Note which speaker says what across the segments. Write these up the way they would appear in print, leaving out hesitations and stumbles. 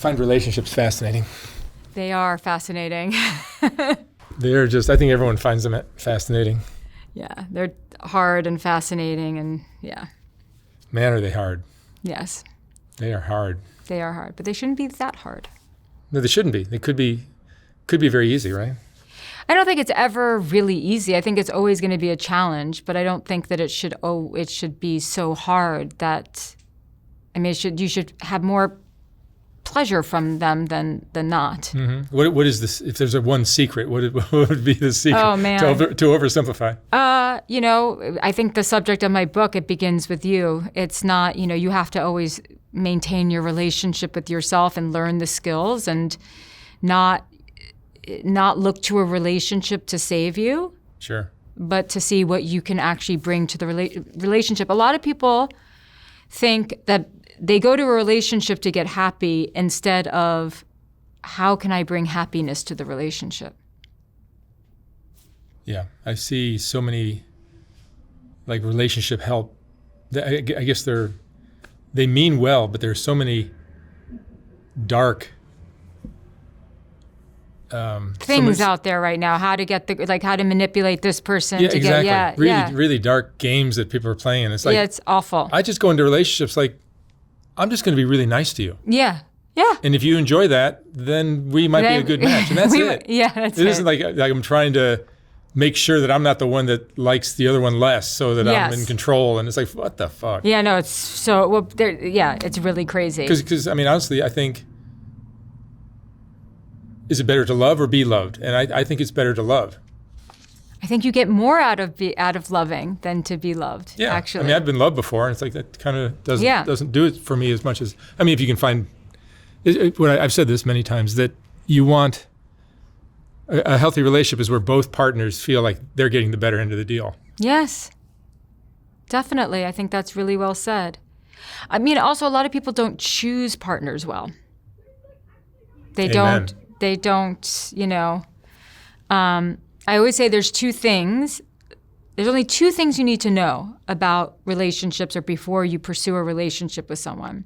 Speaker 1: find relationships fascinating.
Speaker 2: They are fascinating.
Speaker 1: They're just, I think everyone finds them fascinating.
Speaker 2: Yeah, they're hard and fascinating, and yeah.
Speaker 1: Man, are they hard.
Speaker 2: Yes.
Speaker 1: They are hard.
Speaker 2: They are hard, but they shouldn't be that hard.
Speaker 1: No, they shouldn't be. They could be very easy, right?
Speaker 2: I don't think it's ever really easy. I think it's always going to be a challenge, but I don't think that it should be so hard that, I mean, you should have more pleasure from them than not.
Speaker 1: Mm-hmm. What is this? If there's one secret, what would be the secret?
Speaker 2: Oh, man.
Speaker 1: To oversimplify.
Speaker 2: I think the subject of my book, it begins with you. It's not, you have to always maintain your relationship with yourself and learn the skills and not look to a relationship to save you.
Speaker 1: Sure.
Speaker 2: But to see what you can actually bring to the relationship. A lot of people think that they go to a relationship to get happy instead of how can I bring happiness to the relationship?
Speaker 1: Yeah, I see so many like relationship help. I guess they mean well, but there's so many dark
Speaker 2: things out there right now. How to get how to manipulate this person to
Speaker 1: exactly.
Speaker 2: get
Speaker 1: really dark games that people are playing. It's like
Speaker 2: it's awful.
Speaker 1: I just go into relationships like I'm just going to be really nice to you.
Speaker 2: Yeah.
Speaker 1: And if you enjoy that, then we might be a good match, and that's it.
Speaker 2: Yeah, that's it.
Speaker 1: It isn't like I'm trying to make sure that I'm not the one that likes the other one less, so that I'm in control. And it's like, what the fuck?
Speaker 2: Yeah, no, it's so well. It's really crazy.
Speaker 1: Because I mean, honestly, I think, is it better to love or be loved? And I think it's better to love.
Speaker 2: I think you get more out of loving than to be loved.
Speaker 1: Yeah,
Speaker 2: actually.
Speaker 1: I mean, I've been loved before, and it's like that kind of doesn't do it for me as much as. I mean, if you can find, I've said this many times, that you want a healthy relationship is where both partners feel like they're getting the better end of the deal. Yes,
Speaker 2: definitely. I think that's really well said. I mean, also a lot of people don't choose partners well. They
Speaker 1: Amen.
Speaker 2: don't. I always say there's only two things you need to know about relationships or before you pursue a relationship with someone.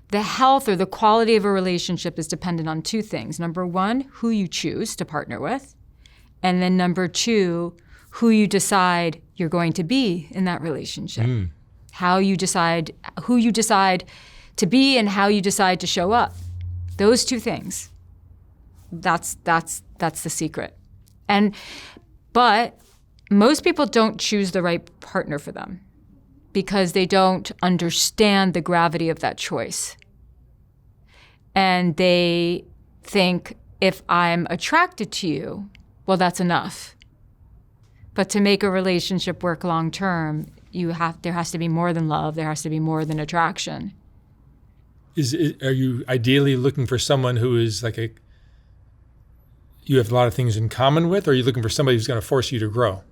Speaker 2: The health or the quality of a relationship is dependent on two things. Number one, who you choose to partner with. And then number two, who you decide you're going to be in that relationship. How you decide, who you decide to be and how you decide to show up. Those two things. That's the secret. But most people don't choose the right partner for them because they don't understand the gravity of that choice. And they think, if I'm attracted to you, well, that's enough. But to make a relationship work long term, there has to be more than love. There has to be more than attraction.
Speaker 1: Are you ideally looking for someone who is like you have a lot of things in common with, or are you looking for somebody who's going to force you to grow?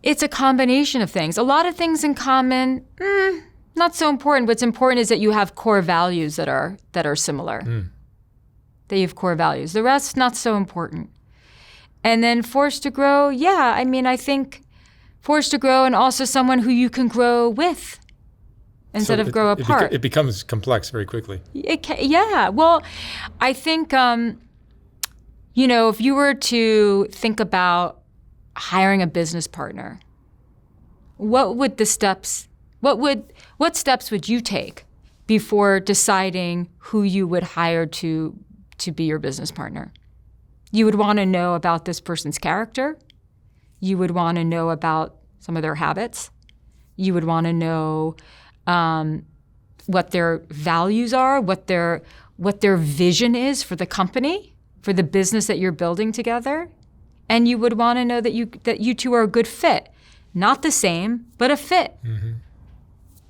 Speaker 2: It's a combination of things. A lot of things in common, not so important. What's important is that you have core values that are similar. That you have core values. The rest, not so important. And then forced to grow, I think forced to grow and also someone who you can grow with instead of grow apart.
Speaker 1: It becomes complex very quickly.
Speaker 2: Well, I think, if you were to think about hiring a business partner, what steps would you take before deciding who you would hire to be your business partner? You would want to know about this person's character. You would want to know about some of their habits. You would want to know what their values are, what their vision is for the company, for the business that you're building together. And you would want to know that you two are a good fit. Not the same, but a fit. Mm-hmm.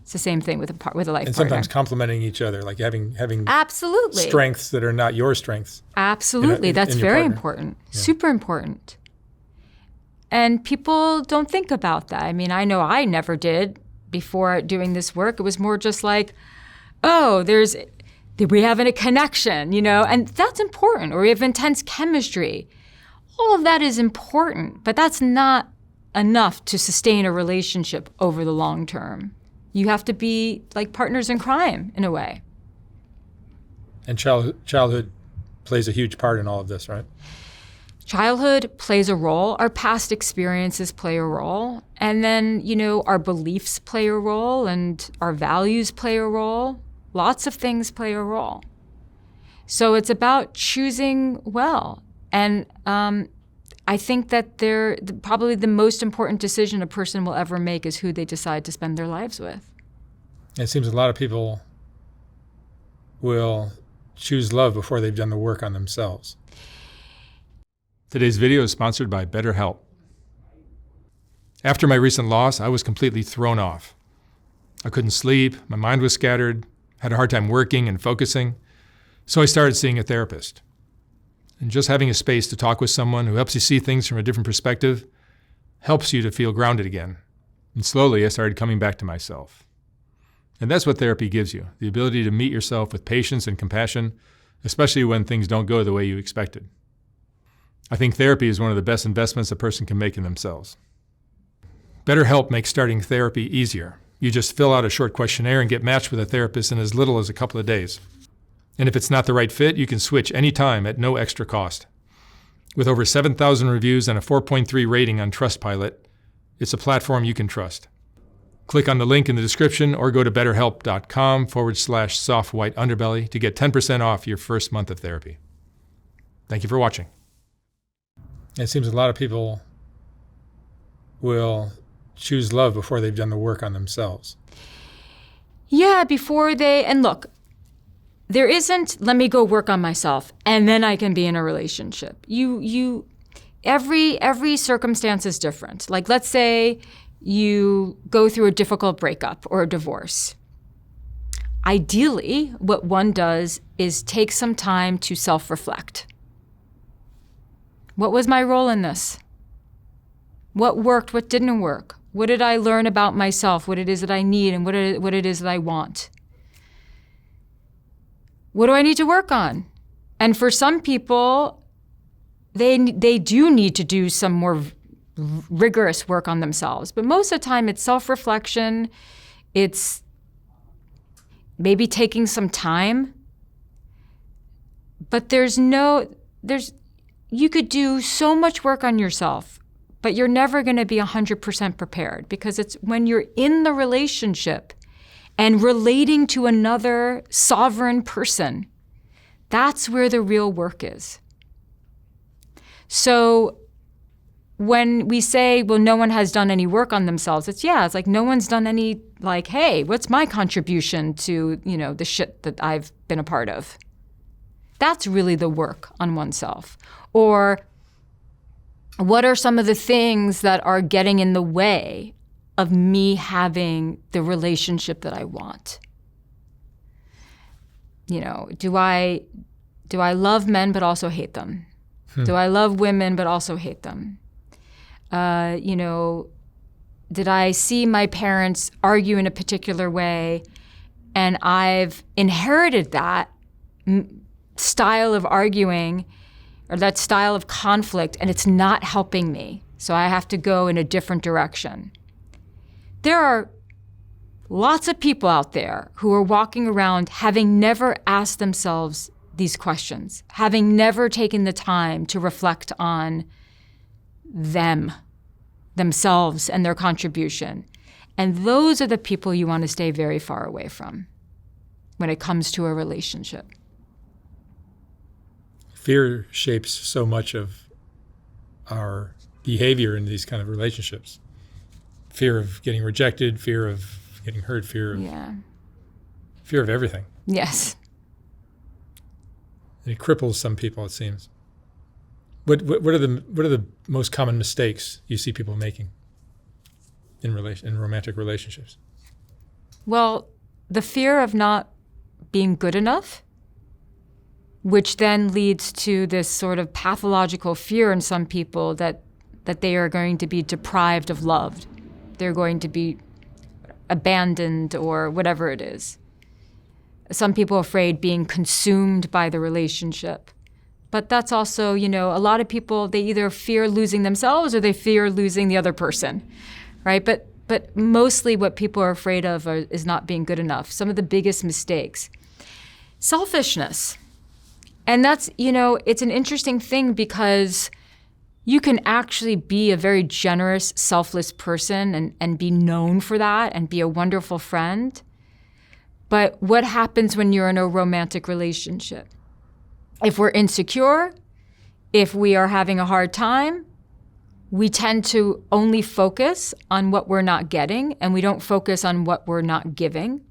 Speaker 2: It's the same thing with a life partner.
Speaker 1: And sometimes complementing each other, like having
Speaker 2: absolutely
Speaker 1: strengths that are not your strengths.
Speaker 2: Absolutely. That's very
Speaker 1: partner.
Speaker 2: Important. Yeah. Super important. And people don't think about that. I mean, I know I never did before doing this work. It was more just like, we have a connection, and that's important. Or we have intense chemistry. All of that is important, but that's not enough to sustain a relationship over the long term. You have to be like partners in crime in a way.
Speaker 1: And childhood plays a huge part in all of this, right?
Speaker 2: Childhood plays a role. Our past experiences play a role. And then, our beliefs play a role and our values play a role. Lots of things play a role. So it's about choosing well. And I think that probably the most important decision a person will ever make is who they decide to spend their lives with.
Speaker 1: It seems a lot of people will choose love before they've done the work on themselves. Today's video is sponsored by BetterHelp. After my recent loss, I was completely thrown off. I couldn't sleep, my mind was scattered, had a hard time working and focusing, so I started seeing a therapist. And just having a space to talk with someone who helps you see things from a different perspective helps you to feel grounded again. And slowly I started coming back to myself. And that's what therapy gives you, the ability to meet yourself with patience and compassion, especially when things don't go the way you expected. I think therapy is one of the best investments a person can make in themselves. BetterHelp makes starting therapy easier. You just fill out a short questionnaire and get matched with a therapist in as little as a couple of days. And if it's not the right fit, you can switch anytime at no extra cost. With over 7,000 reviews and a 4.3 rating on Trustpilot, it's a platform you can trust. Click on the link in the description or go to betterhelp.com/softwhiteunderbelly to get 10% off your first month of therapy. Thank you for watching. It seems a lot of people will choose love before they've done the work on themselves.
Speaker 2: Yeah, and look, there isn't, let me go work on myself and then I can be in a relationship. Every circumstance is different. Like, let's say you go through a difficult breakup or a divorce. Ideally, what one does is take some time to self-reflect. What was my role in this? What worked? What didn't work? What did I learn about myself? What it is that I need and what it is that I want? What do I need to work on? And for some people, they do need to do some more rigorous work on themselves. But most of the time, it's self-reflection. It's maybe taking some time. But you could do so much work on yourself, but you're never going to be 100% prepared, because it's when you're in the relationship and relating to another sovereign person, that's where the real work is. So when we say, well, no one has done any work on themselves, it's like no one's done any, like, hey, what's my contribution to, the shit that I've been a part of? That's really the work on oneself. Or what are some of the things that are getting in the way of me having the relationship that I want? Do I love men but also hate them? Do I love women but also hate them? Did I see my parents argue in a particular way and I've inherited that style of arguing or that style of conflict, and it's not helping me, so I have to go in a different direction? There are lots of people out there who are walking around having never asked themselves these questions, having never taken the time to reflect on themselves and their contribution. And those are the people you want to stay very far away from when it comes to a relationship.
Speaker 1: Fear shapes so much of our behavior in these kind of relationships. Fear of getting rejected, fear of getting hurt, fear of everything.
Speaker 2: Yes.
Speaker 1: And it cripples some people, it seems. What are the most common mistakes you see people making in romantic relationships?
Speaker 2: Well, the fear of not being good enough, which then leads to this sort of pathological fear in some people that they are going to be deprived of love. They're going to be abandoned or whatever it is. Some people are afraid being consumed by the relationship. But that's also, a lot of people, they either fear losing themselves or they fear losing the other person, right? But mostly what people are afraid of is not being good enough. Some of the biggest mistakes. Selfishness. And that's, it's an interesting thing because you can actually be a very generous, selfless person and be known for that and be a wonderful friend. But what happens when you're in a romantic relationship? If we're insecure, if we are having a hard time, we tend to only focus on what we're not getting, and we don't focus on what we're not giving.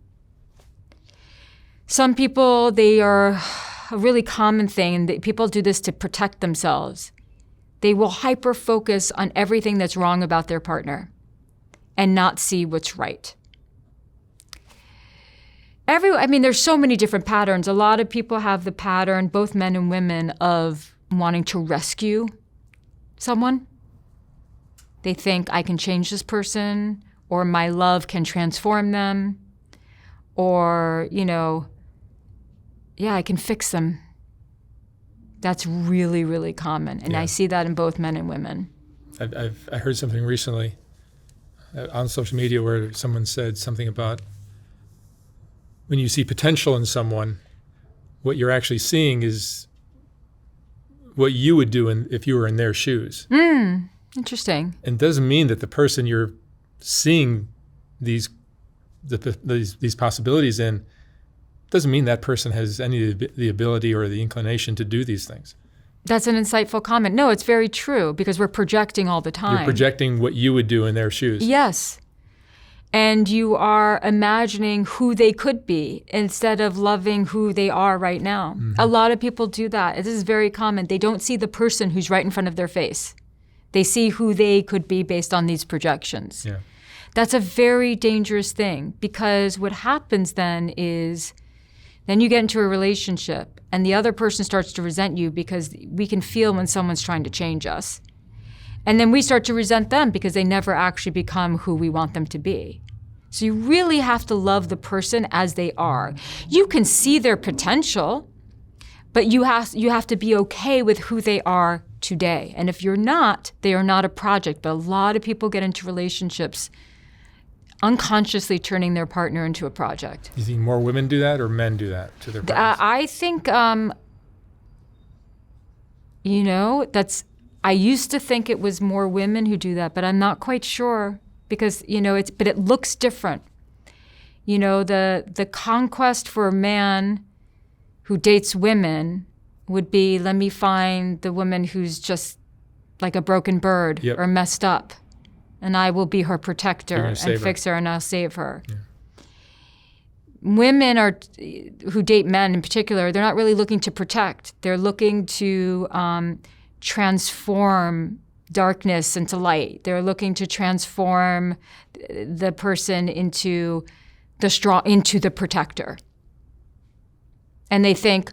Speaker 2: Some people, they are a really common thing, and people do this to protect themselves. They will hyper-focus on everything that's wrong about their partner and not see what's right. There's so many different patterns. A lot of people have the pattern, both men and women, of wanting to rescue someone. They think, I can change this person, or my love can transform them, or, I can fix them. That's really, really common. And I see that in both men and women.
Speaker 1: I heard something recently on social media where someone said something about when you see potential in someone, what you're actually seeing is what you would do if you were in their shoes.
Speaker 2: Interesting.
Speaker 1: And doesn't mean that the person you're seeing these possibilities in doesn't mean that person has any of the ability or the inclination to do these things.
Speaker 2: That's an insightful comment. No, it's very true because we're projecting all the time.
Speaker 1: You're projecting what you would do in their shoes.
Speaker 2: Yes. And you are imagining who they could be instead of loving who they are right now. Mm-hmm. A lot of people do that. This is very common. They don't see the person who's right in front of their face. They see who they could be based on these projections.
Speaker 1: Yeah.
Speaker 2: That's a very dangerous thing because what happens then is then you get into a relationship and the other person starts to resent you because we can feel when someone's trying to change us. And then we start to resent them because they never actually become who we want them to be. So you really have to love the person as they are. You can see their potential, but you have to be okay with who they are today. And if you're not, they are not a project. But a lot of people get into relationships unconsciously turning their partner into a project.
Speaker 1: You think more women do that or men do that to their partners?
Speaker 2: I think, I used to think it was more women who do that, but I'm not quite sure because, but it looks different. The conquest for a man who dates women would be, let me find the woman who's just like a broken bird or messed up, and I will be her protector and fix her and I'll save her. Yeah. Women who date men in particular, they're not really looking to protect. They're looking to transform darkness into light. They're looking to transform the person into the protector. And they think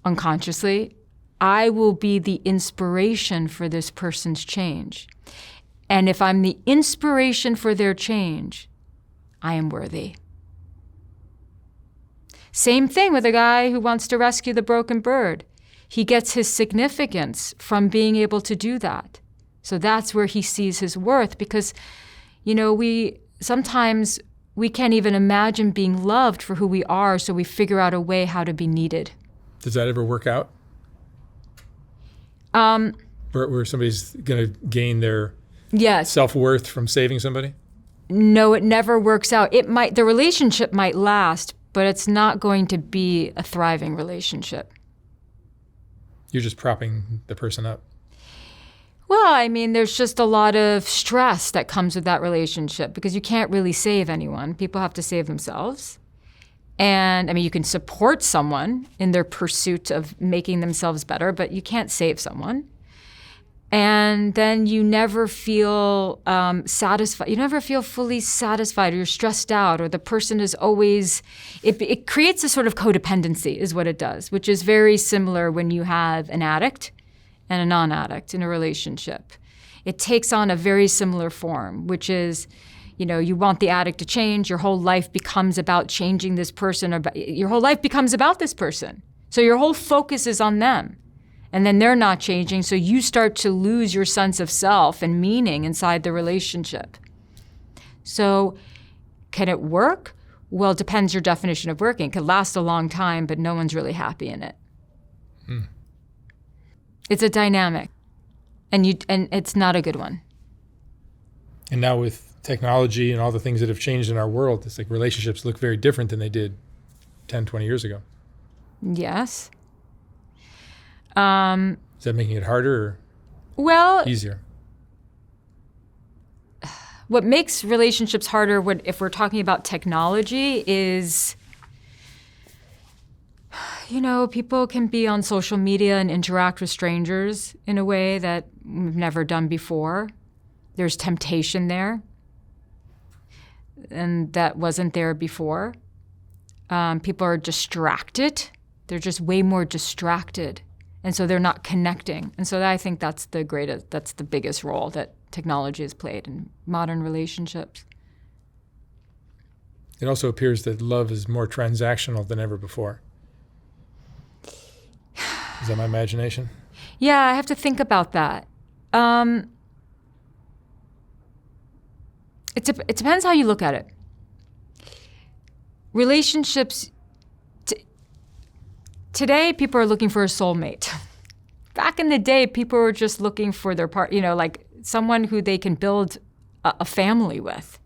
Speaker 2: unconsciously, I will be the inspiration for this person's change. And if I'm the inspiration for their change, I am worthy. Same thing with a guy who wants to rescue the broken bird. He gets his significance from being able to do that. So that's where he sees his worth because, sometimes we can't even imagine being loved for who we are, so we figure out a way how to be needed.
Speaker 1: Does that ever work out? Where somebody's going to gain their self-worth from saving somebody?
Speaker 2: No, it never works out. The relationship might last, but it's not going to be a thriving relationship.
Speaker 1: You're just propping the person up.
Speaker 2: Well, there's just a lot of stress that comes with that relationship because you can't really save anyone. People have to save themselves. And you can support someone in their pursuit of making themselves better, but you can't save someone. And then you never feel satisfied. You never feel fully satisfied, or you're stressed out, or the person is always, it creates a sort of codependency is what it does, which is very similar when you have an addict and a non-addict in a relationship. It takes on a very similar form, which is, you want the addict to change. Your whole life becomes about changing this person, or your whole life becomes about this person. So your whole focus is on them. And then they're not changing, so you start to lose your sense of self and meaning inside the relationship. So can it work? Well, it depends your definition of working. It could last a long time, but no one's really happy in it. It's a dynamic, and it's not a good one.
Speaker 1: And now with technology and all the things that have changed in our world, it's like relationships look very different than they did 10, 20 years ago.
Speaker 2: Yes.
Speaker 1: Is that making it harder or easier?
Speaker 2: What makes relationships harder if we're talking about technology is, people can be on social media and interact with strangers in a way that we've never done before. There's temptation there, and that wasn't there before. People are distracted. They're just way more distracted, and so they're not connecting. And so I think that's the biggest role that technology has played in modern relationships.
Speaker 1: It also appears that love is more transactional than ever before. Is that my imagination?
Speaker 2: Yeah, I have to think about that. It depends how you look at it. Relationships, today people are looking for a soulmate. Back in the day, people were just looking for their like someone who they can build a family with.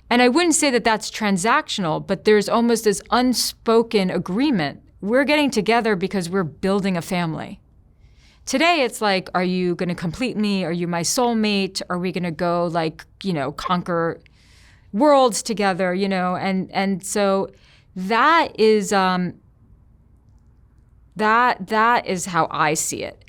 Speaker 2: And I wouldn't say that that's transactional, but there's almost this unspoken agreement. We're getting together because we're building a family. Today, it's like, are you going to complete me? Are you my soulmate? Are we going to go conquer worlds together? And so that is that is how I see it.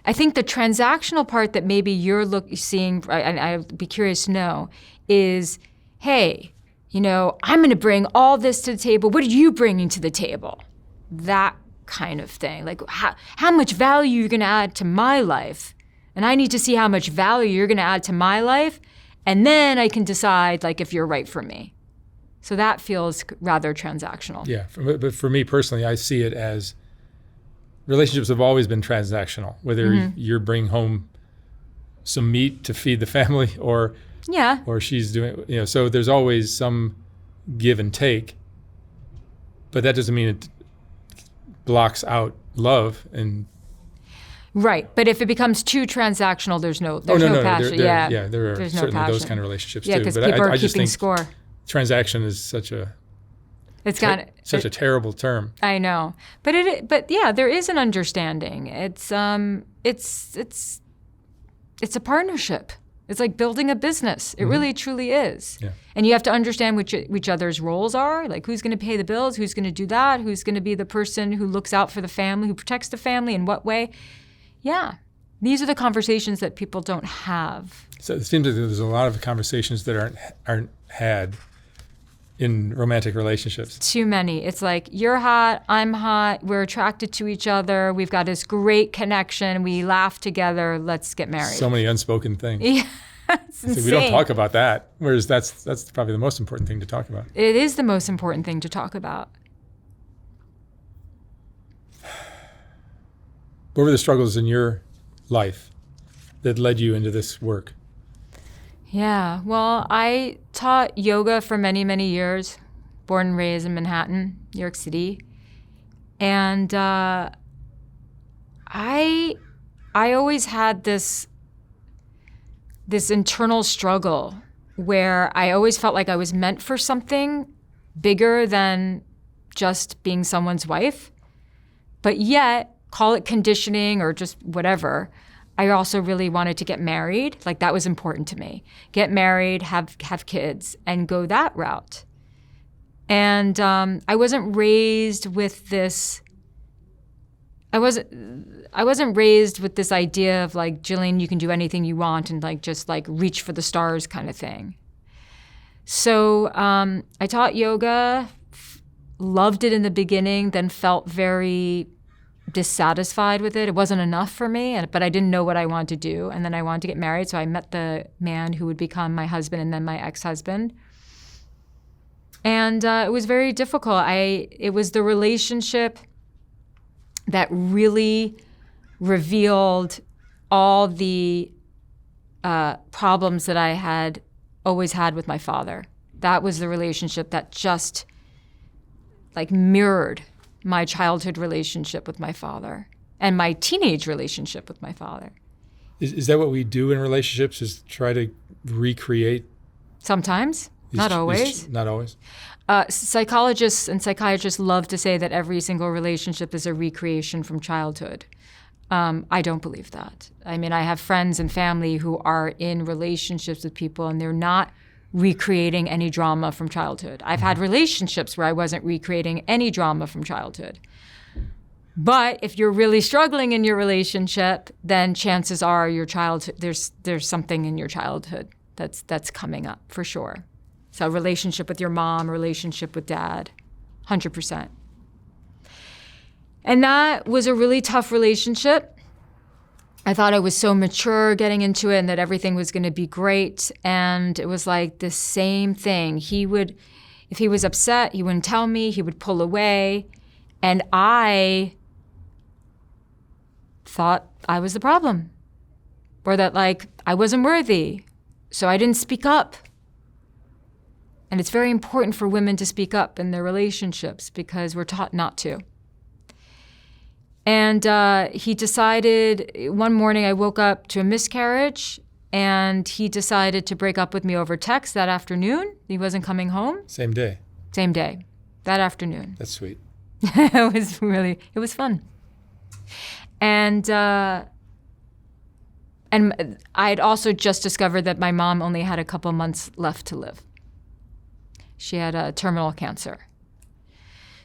Speaker 2: I think the transactional part that maybe you're seeing, and I'd be curious to know, is, hey, I'm going to bring all this to the table. What are you bringing to the table? That kind of thing. Like, how much value you're going to add to my life, and I need to see how much value you're going to add to my life, and then I can decide, if you're right for me. So that feels rather transactional.
Speaker 1: Yeah, but for me personally, I see it as relationships have always been transactional, whether you're bringing home some meat to feed the family or she's doing, so there's always some give and take, but that doesn't mean it blocks out love. And
Speaker 2: right, but if it becomes too transactional, there's no passion.
Speaker 1: There are
Speaker 2: there's
Speaker 1: certainly
Speaker 2: no
Speaker 1: those kind of relationships too.
Speaker 2: Yeah, because people are keeping score.
Speaker 1: Transaction is such a a terrible term.
Speaker 2: I know, but there is an understanding. It's a partnership. It's like building a business. It really truly is. Yeah. And you have to understand which each other's roles are. Like, who's going to pay the bills? Who's going to do that? Who's going to be the person who looks out for the family, who protects the family, in what way? Yeah. These are the conversations that people don't have.
Speaker 1: So it seems that there's a lot of conversations that aren't had in romantic relationships.
Speaker 2: Too many. It's like, you're hot, I'm hot, we're attracted to each other, we've got this great connection, we laugh together, let's get married.
Speaker 1: So many unspoken things.
Speaker 2: Yeah, it's insane.
Speaker 1: We don't talk about that, whereas that's probably the most important thing to talk about.
Speaker 2: It is the most important thing to talk about.
Speaker 1: What were the struggles in your life that led you into this work?
Speaker 2: Yeah, well, I taught yoga for many, many years, born and raised in Manhattan, New York City. And I always had this internal struggle where I always felt like I was meant for something bigger than just being someone's wife. But yet, call it conditioning or just whatever, I also really wanted to get married. Like, that was important to me. Get married, have kids, and go that route. And I wasn't raised with this. I wasn't raised with this idea of like, Jillian, you can do anything you want and just reach for the stars kind of thing. So I taught yoga, loved it in the beginning, then felt very dissatisfied with it. It wasn't enough for me, but I didn't know what I wanted to do. And then I wanted to get married, so I met the man who would become my husband and then my ex-husband. And it was very difficult. It was the relationship that really revealed all the problems that I had always had with my father. That was the relationship that just like mirrored my childhood relationship with my father and my teenage relationship with my father.
Speaker 1: Is that what we do in relationships, is try to recreate?
Speaker 2: Sometimes, not always.
Speaker 1: Not always?
Speaker 2: Psychologists and psychiatrists love to say that every single relationship is a recreation from childhood. I don't believe that. I mean, I have friends and family who are in relationships with people and they're not recreating any drama from childhood. I've had relationships where I wasn't recreating any drama from childhood. But if you're really struggling in your relationship, then chances are your childhood, there's something in your childhood that's coming up for sure. So relationship with your mom, relationship with dad, 100%. And that was a really tough relationship. I thought I was so mature getting into it and that everything was going to be great. And it was like the same thing. If he was upset, he wouldn't tell me, he would pull away. And I thought I was the problem, or that like I wasn't worthy. So I didn't speak up. And it's very important for women to speak up in their relationships because we're taught not to. And he decided, one morning I woke up to a miscarriage, and he decided to break up with me over text that afternoon. He wasn't coming home.
Speaker 1: Same day?
Speaker 2: Same day, that afternoon.
Speaker 1: That's sweet.
Speaker 2: It was fun. And I had also just discovered that my mom only had a couple months left to live. She had a terminal cancer.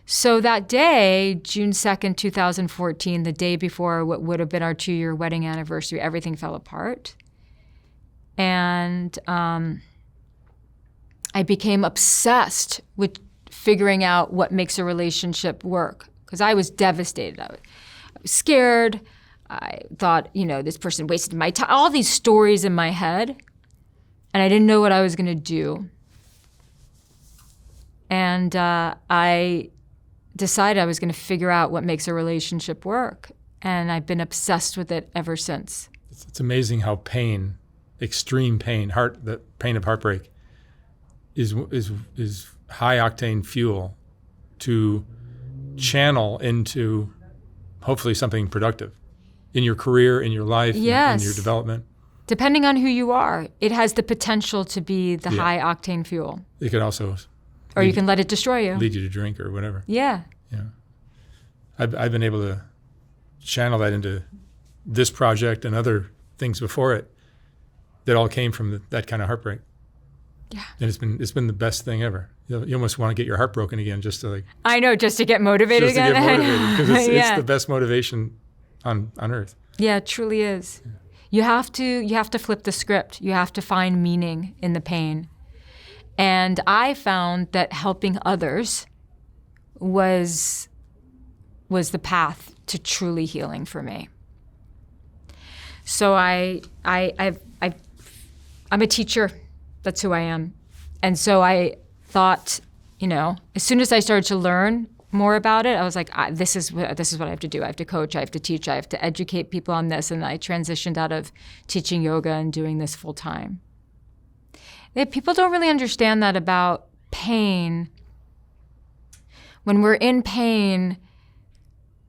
Speaker 2: So that day, June 2nd, 2014, the day before what would have been our 2-year wedding anniversary, everything fell apart. And I became obsessed with figuring out what makes a relationship work, because I was devastated. I was scared. I thought, this person wasted my time, all these stories in my head, and I didn't know what I was going to do. And I decided I was going to figure out what makes a relationship work. And I've been obsessed with it ever since.
Speaker 1: It's amazing how pain, extreme pain, the pain of heartbreak is high octane fuel to channel into hopefully something productive in your career, in your life,
Speaker 2: yes.
Speaker 1: in your development.
Speaker 2: Depending on who you are, it has the potential to be the high octane fuel.
Speaker 1: It could also...
Speaker 2: Or you can let it destroy you.
Speaker 1: Lead you to drink or whatever.
Speaker 2: Yeah.
Speaker 1: Yeah. I've been able to channel that into this project and other things before it that all came from that kind of heartbreak.
Speaker 2: Yeah.
Speaker 1: And it's been the best thing ever. You almost want to get your heart broken again just to
Speaker 2: I know, just to get motivated again.
Speaker 1: Just to get motivated, because it's the best motivation on earth.
Speaker 2: Yeah, it truly is. Yeah. You have to flip the script. You have to find meaning in the pain. And I found that helping others was the path to truly healing for me. So I'm a teacher. That's who I am. And so I thought, as soon as I started to learn more about it, I was like, this is what I have to do. I have to coach. I have to teach. I have to educate people on this. And I transitioned out of teaching yoga and doing this full time. People don't really understand that about pain. When we're in pain,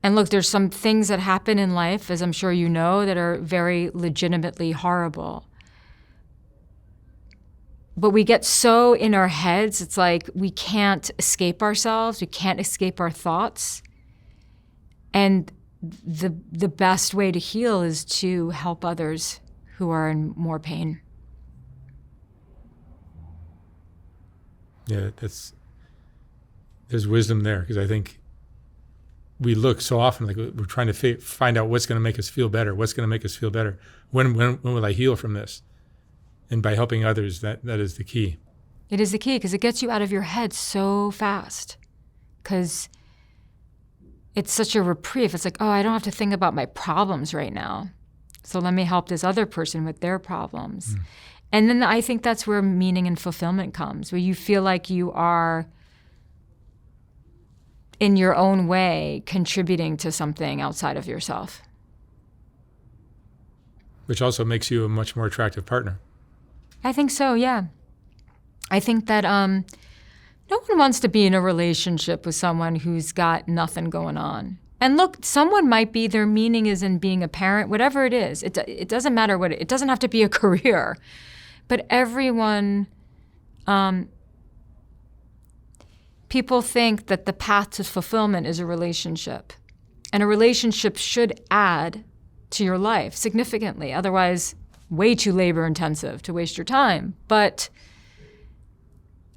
Speaker 2: and look, there's some things that happen in life, as I'm sure you know, that are very legitimately horrible. But we get so in our heads, it's like we can't escape ourselves, we can't escape our thoughts. And the best way to heal is to help others who are in more pain.
Speaker 1: Yeah, there's wisdom there, because I think we look so often like we're trying to find out what's going to make us feel better. What's going to make us feel better? When will I heal from this? And by helping others, that is the key.
Speaker 2: It is the key, because it gets you out of your head so fast. Because it's such a reprieve. It's like, I don't have to think about my problems right now. So let me help this other person with their problems. And then I think that's where meaning and fulfillment comes, where you feel like you are, in your own way, contributing to something outside of yourself.
Speaker 1: Which also makes you a much more attractive partner.
Speaker 2: I think so, yeah. I think that no one wants to be in a relationship with someone who's got nothing going on. And look, someone might be, their meaning is in being a parent, whatever it is. It doesn't matter what, it doesn't have to be a career. But everyone, people think that the path to fulfillment is a relationship. And a relationship should add to your life significantly. Otherwise, way too labor intensive to waste your time. But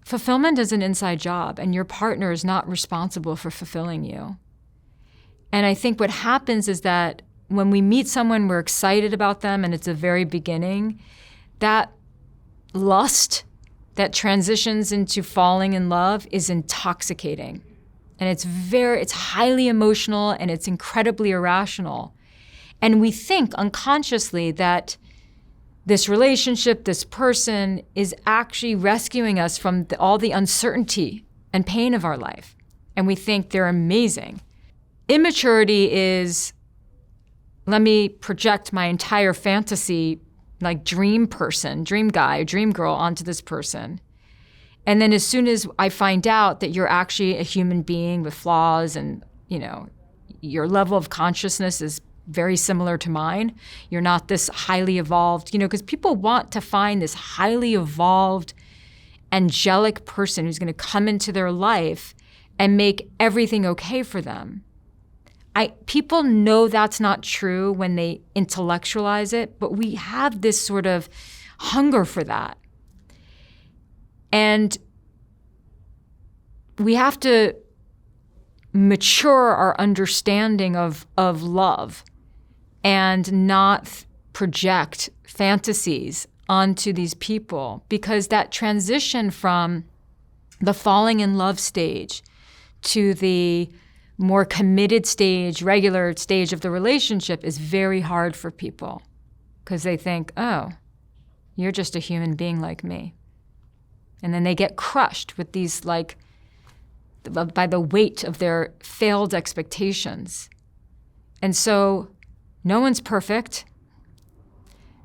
Speaker 2: fulfillment is an inside job, and your partner is not responsible for fulfilling you. And I think what happens is that when we meet someone, we're excited about them, and it's the very beginning, that lust that transitions into falling in love is intoxicating. And it's highly emotional, and it's incredibly irrational. And we think unconsciously that this relationship, this person, is actually rescuing us from all the uncertainty and pain of our life. And we think they're amazing. Immaturity is, let me project my entire fantasy, like dream person, dream guy, dream girl onto this person. And then as soon as I find out that you're actually a human being with flaws and, your level of consciousness is very similar to mine. You're not this highly evolved, because people want to find this highly evolved, angelic person who's going to come into their life and make everything okay for them. People know that's not true when they intellectualize it, but we have this sort of hunger for that. And we have to mature our understanding of love and not project fantasies onto these people, because that transition from the falling in love stage to the more committed stage, regular stage of the relationship is very hard for people, because they think, oh, you're just a human being like me. And then they get crushed with these, by the weight of their failed expectations. And so no one's perfect.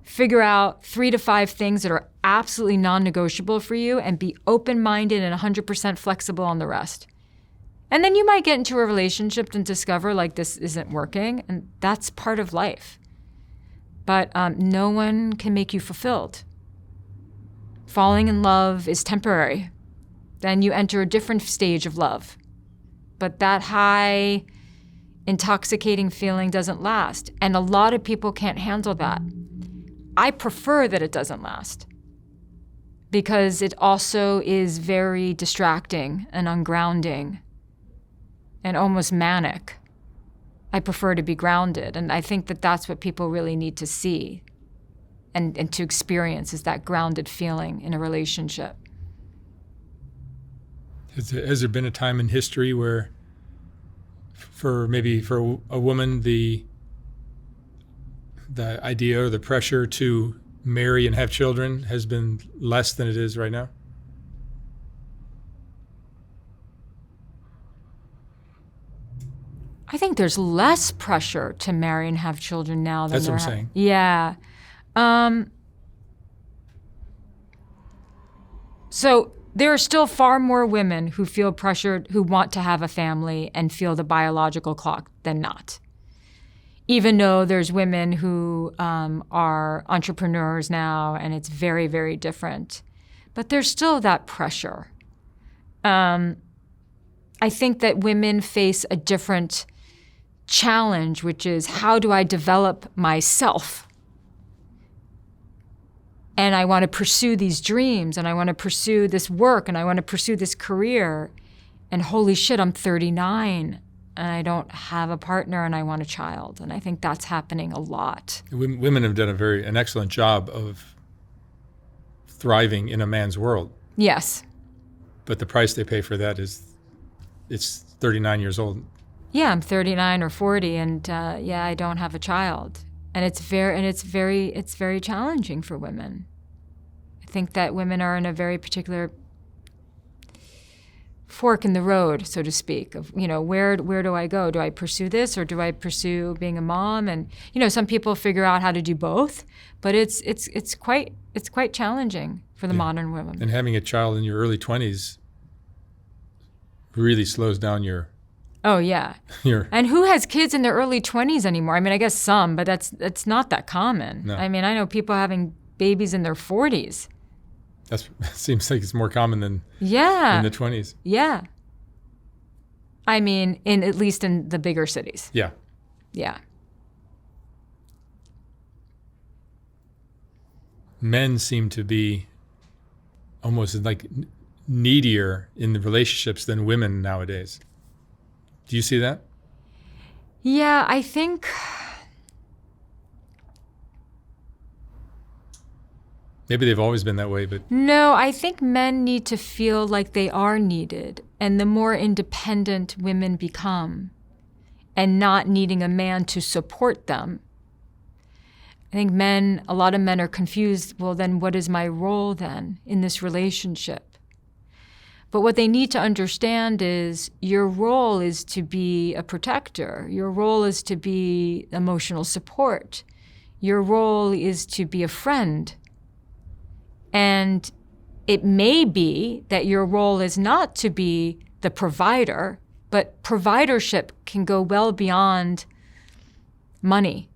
Speaker 2: Figure out 3 to 5 things that are absolutely non-negotiable for you, and be open-minded and 100% flexible on the rest. And then you might get into a relationship and discover this isn't working, and that's part of life. But no one can make you fulfilled. Falling in love is temporary. Then you enter a different stage of love. But that high, intoxicating feeling doesn't last. And a lot of people can't handle that. I prefer that it doesn't last, because it also is very distracting and ungrounding and almost manic. I prefer to be grounded. And I think that that's what people really need to see and to experience, is that grounded feeling in a relationship.
Speaker 1: Has there been a time in history where, for a woman, the idea or the pressure to marry and have children has been less than it is right now?
Speaker 2: I think there's less pressure to marry and have children now than
Speaker 1: That's what I'm saying.
Speaker 2: Yeah. So there are still far more women who feel pressured, who want to have a family and feel the biological clock, than not. Even though there's women who are entrepreneurs now, and it's very, very different. But there's still that pressure. I think that women face a different challenge, which is, how do I develop myself? And I want to pursue these dreams, and I want to pursue this work, and I want to pursue this career. And holy shit, I'm 39, and I don't have a partner, and I want a child. And I think that's happening a lot.
Speaker 1: Women have done an excellent job of thriving in a man's world.
Speaker 2: Yes.
Speaker 1: But the price they pay for that is, it's 39 years old.
Speaker 2: Yeah, I'm 39 or 40, and I don't have a child. And it's very challenging for women. I think that women are in a very particular fork in the road, so to speak, of, where do I go? Do I pursue this or do I pursue being a mom? And, some people figure out how to do both, but it's quite challenging for the modern woman.
Speaker 1: And having a child in your early 20s really slows down your...
Speaker 2: Oh, yeah. And who has kids in their early 20s anymore? I mean, I guess some, but that's not that common.
Speaker 1: No.
Speaker 2: I mean, I know people having babies in their 40s.
Speaker 1: That seems like it's more common than in the 20s.
Speaker 2: Yeah. I mean, at least in the bigger cities.
Speaker 1: Yeah.
Speaker 2: Yeah.
Speaker 1: Men seem to be almost like needier in the relationships than women nowadays. Do you see that?
Speaker 2: Yeah, I think...
Speaker 1: Maybe they've always been that way, but...
Speaker 2: No, I think men need to feel like they are needed. And the more independent women become and not needing a man to support them, I think a lot of men are confused, well, then what is my role then in this relationship? But what they need to understand is your role is to be a protector. Your role is to be emotional support. Your role is to be a friend. And it may be that your role is not to be the provider, but providership can go well beyond money.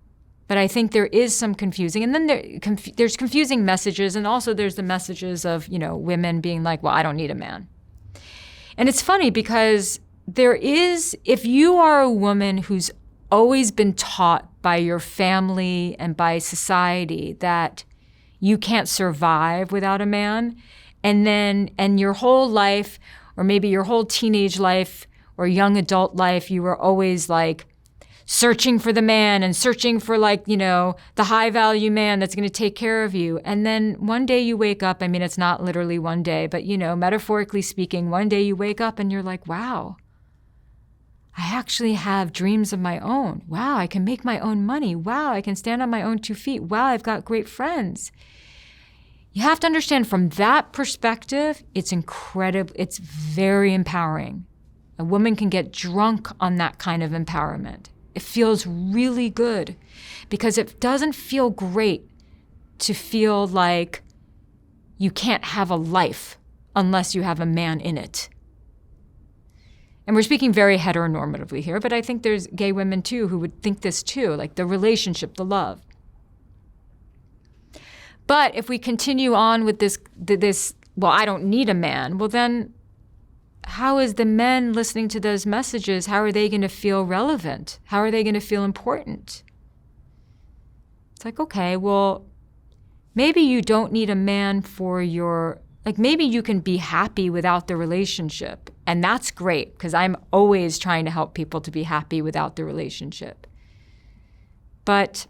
Speaker 2: But I think there is some confusing. And then there's confusing messages, and also there's the messages of, women being like, well, I don't need a man. And it's funny because if you are a woman who's always been taught by your family and by society that you can't survive without a man, and your whole life, or maybe your whole teenage life or young adult life, you were always like searching for the man and searching for the high value man that's going to take care of you. And then one day you wake up, I mean, it's not literally one day, but metaphorically speaking, one day you wake up and you're like, wow, I actually have dreams of my own. Wow, I can make my own money. Wow, I can stand on my own 2 feet. Wow, I've got great friends. You have to understand from that perspective, it's incredible. It's very empowering. A woman can get drunk on that kind of empowerment. It feels really good because it doesn't feel great to feel like you can't have a life unless you have a man in it. And we're speaking very heteronormatively here, but I think there's gay women too who would think this too, like the relationship, the love. But if we continue on with this, well, I don't need a man, well then how is the men listening to those messages, how are they going to feel relevant? How are they going to feel important? It's like, okay, well, maybe you don't need a man for maybe you can be happy without the relationship. And that's great, because I'm always trying to help people to be happy without the relationship. But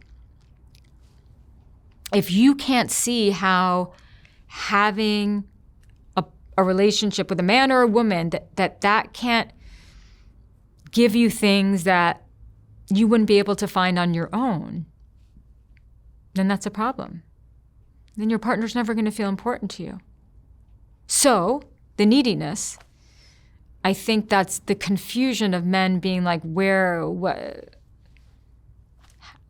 Speaker 2: if you can't see how having a relationship with a man or a woman, that can't give you things that you wouldn't be able to find on your own, then that's a problem. Then your partner's never going to feel important to you. So the neediness, I think that's the confusion of men being like,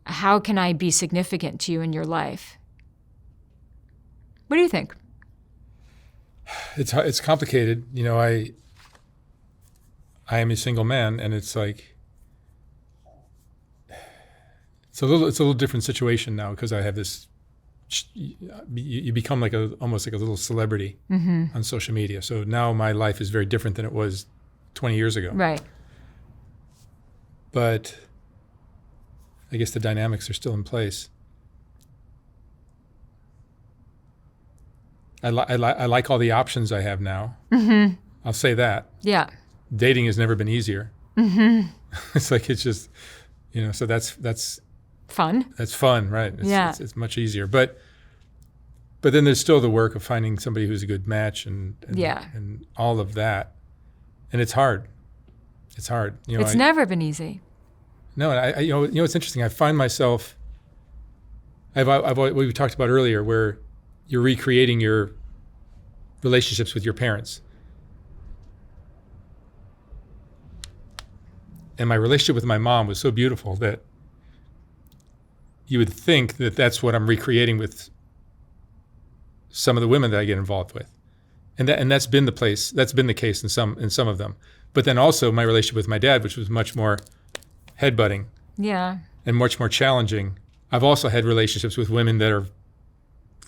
Speaker 2: how can I be significant to you in your life? What do you think?
Speaker 1: It's complicated. I am a single man, and it's like it's a little different situation now because I have this. You become almost like a little celebrity on social media. So now my life is very different than it was 20 years ago.
Speaker 2: Right.
Speaker 1: But I guess the dynamics are still in place. I like all the options I have now. Mm-hmm. I'll say that.
Speaker 2: Yeah.
Speaker 1: Dating has never been easier. Mm-hmm. it's just, so that's
Speaker 2: fun.
Speaker 1: That's fun, right? It's much easier. But then there's still the work of finding somebody who's a good match and all of that. And it's hard. It's hard.
Speaker 2: It's never been easy.
Speaker 1: No, it's interesting. I find myself, what we talked about earlier, where you're recreating your relationships with your parents. And my relationship with my mom was so beautiful that you would think that that's what I'm recreating with some of the women that I get involved with. And that's been the case in some of them. But then also my relationship with my dad, which was much more headbutting.
Speaker 2: Yeah.
Speaker 1: And much more challenging. I've also had relationships with women that are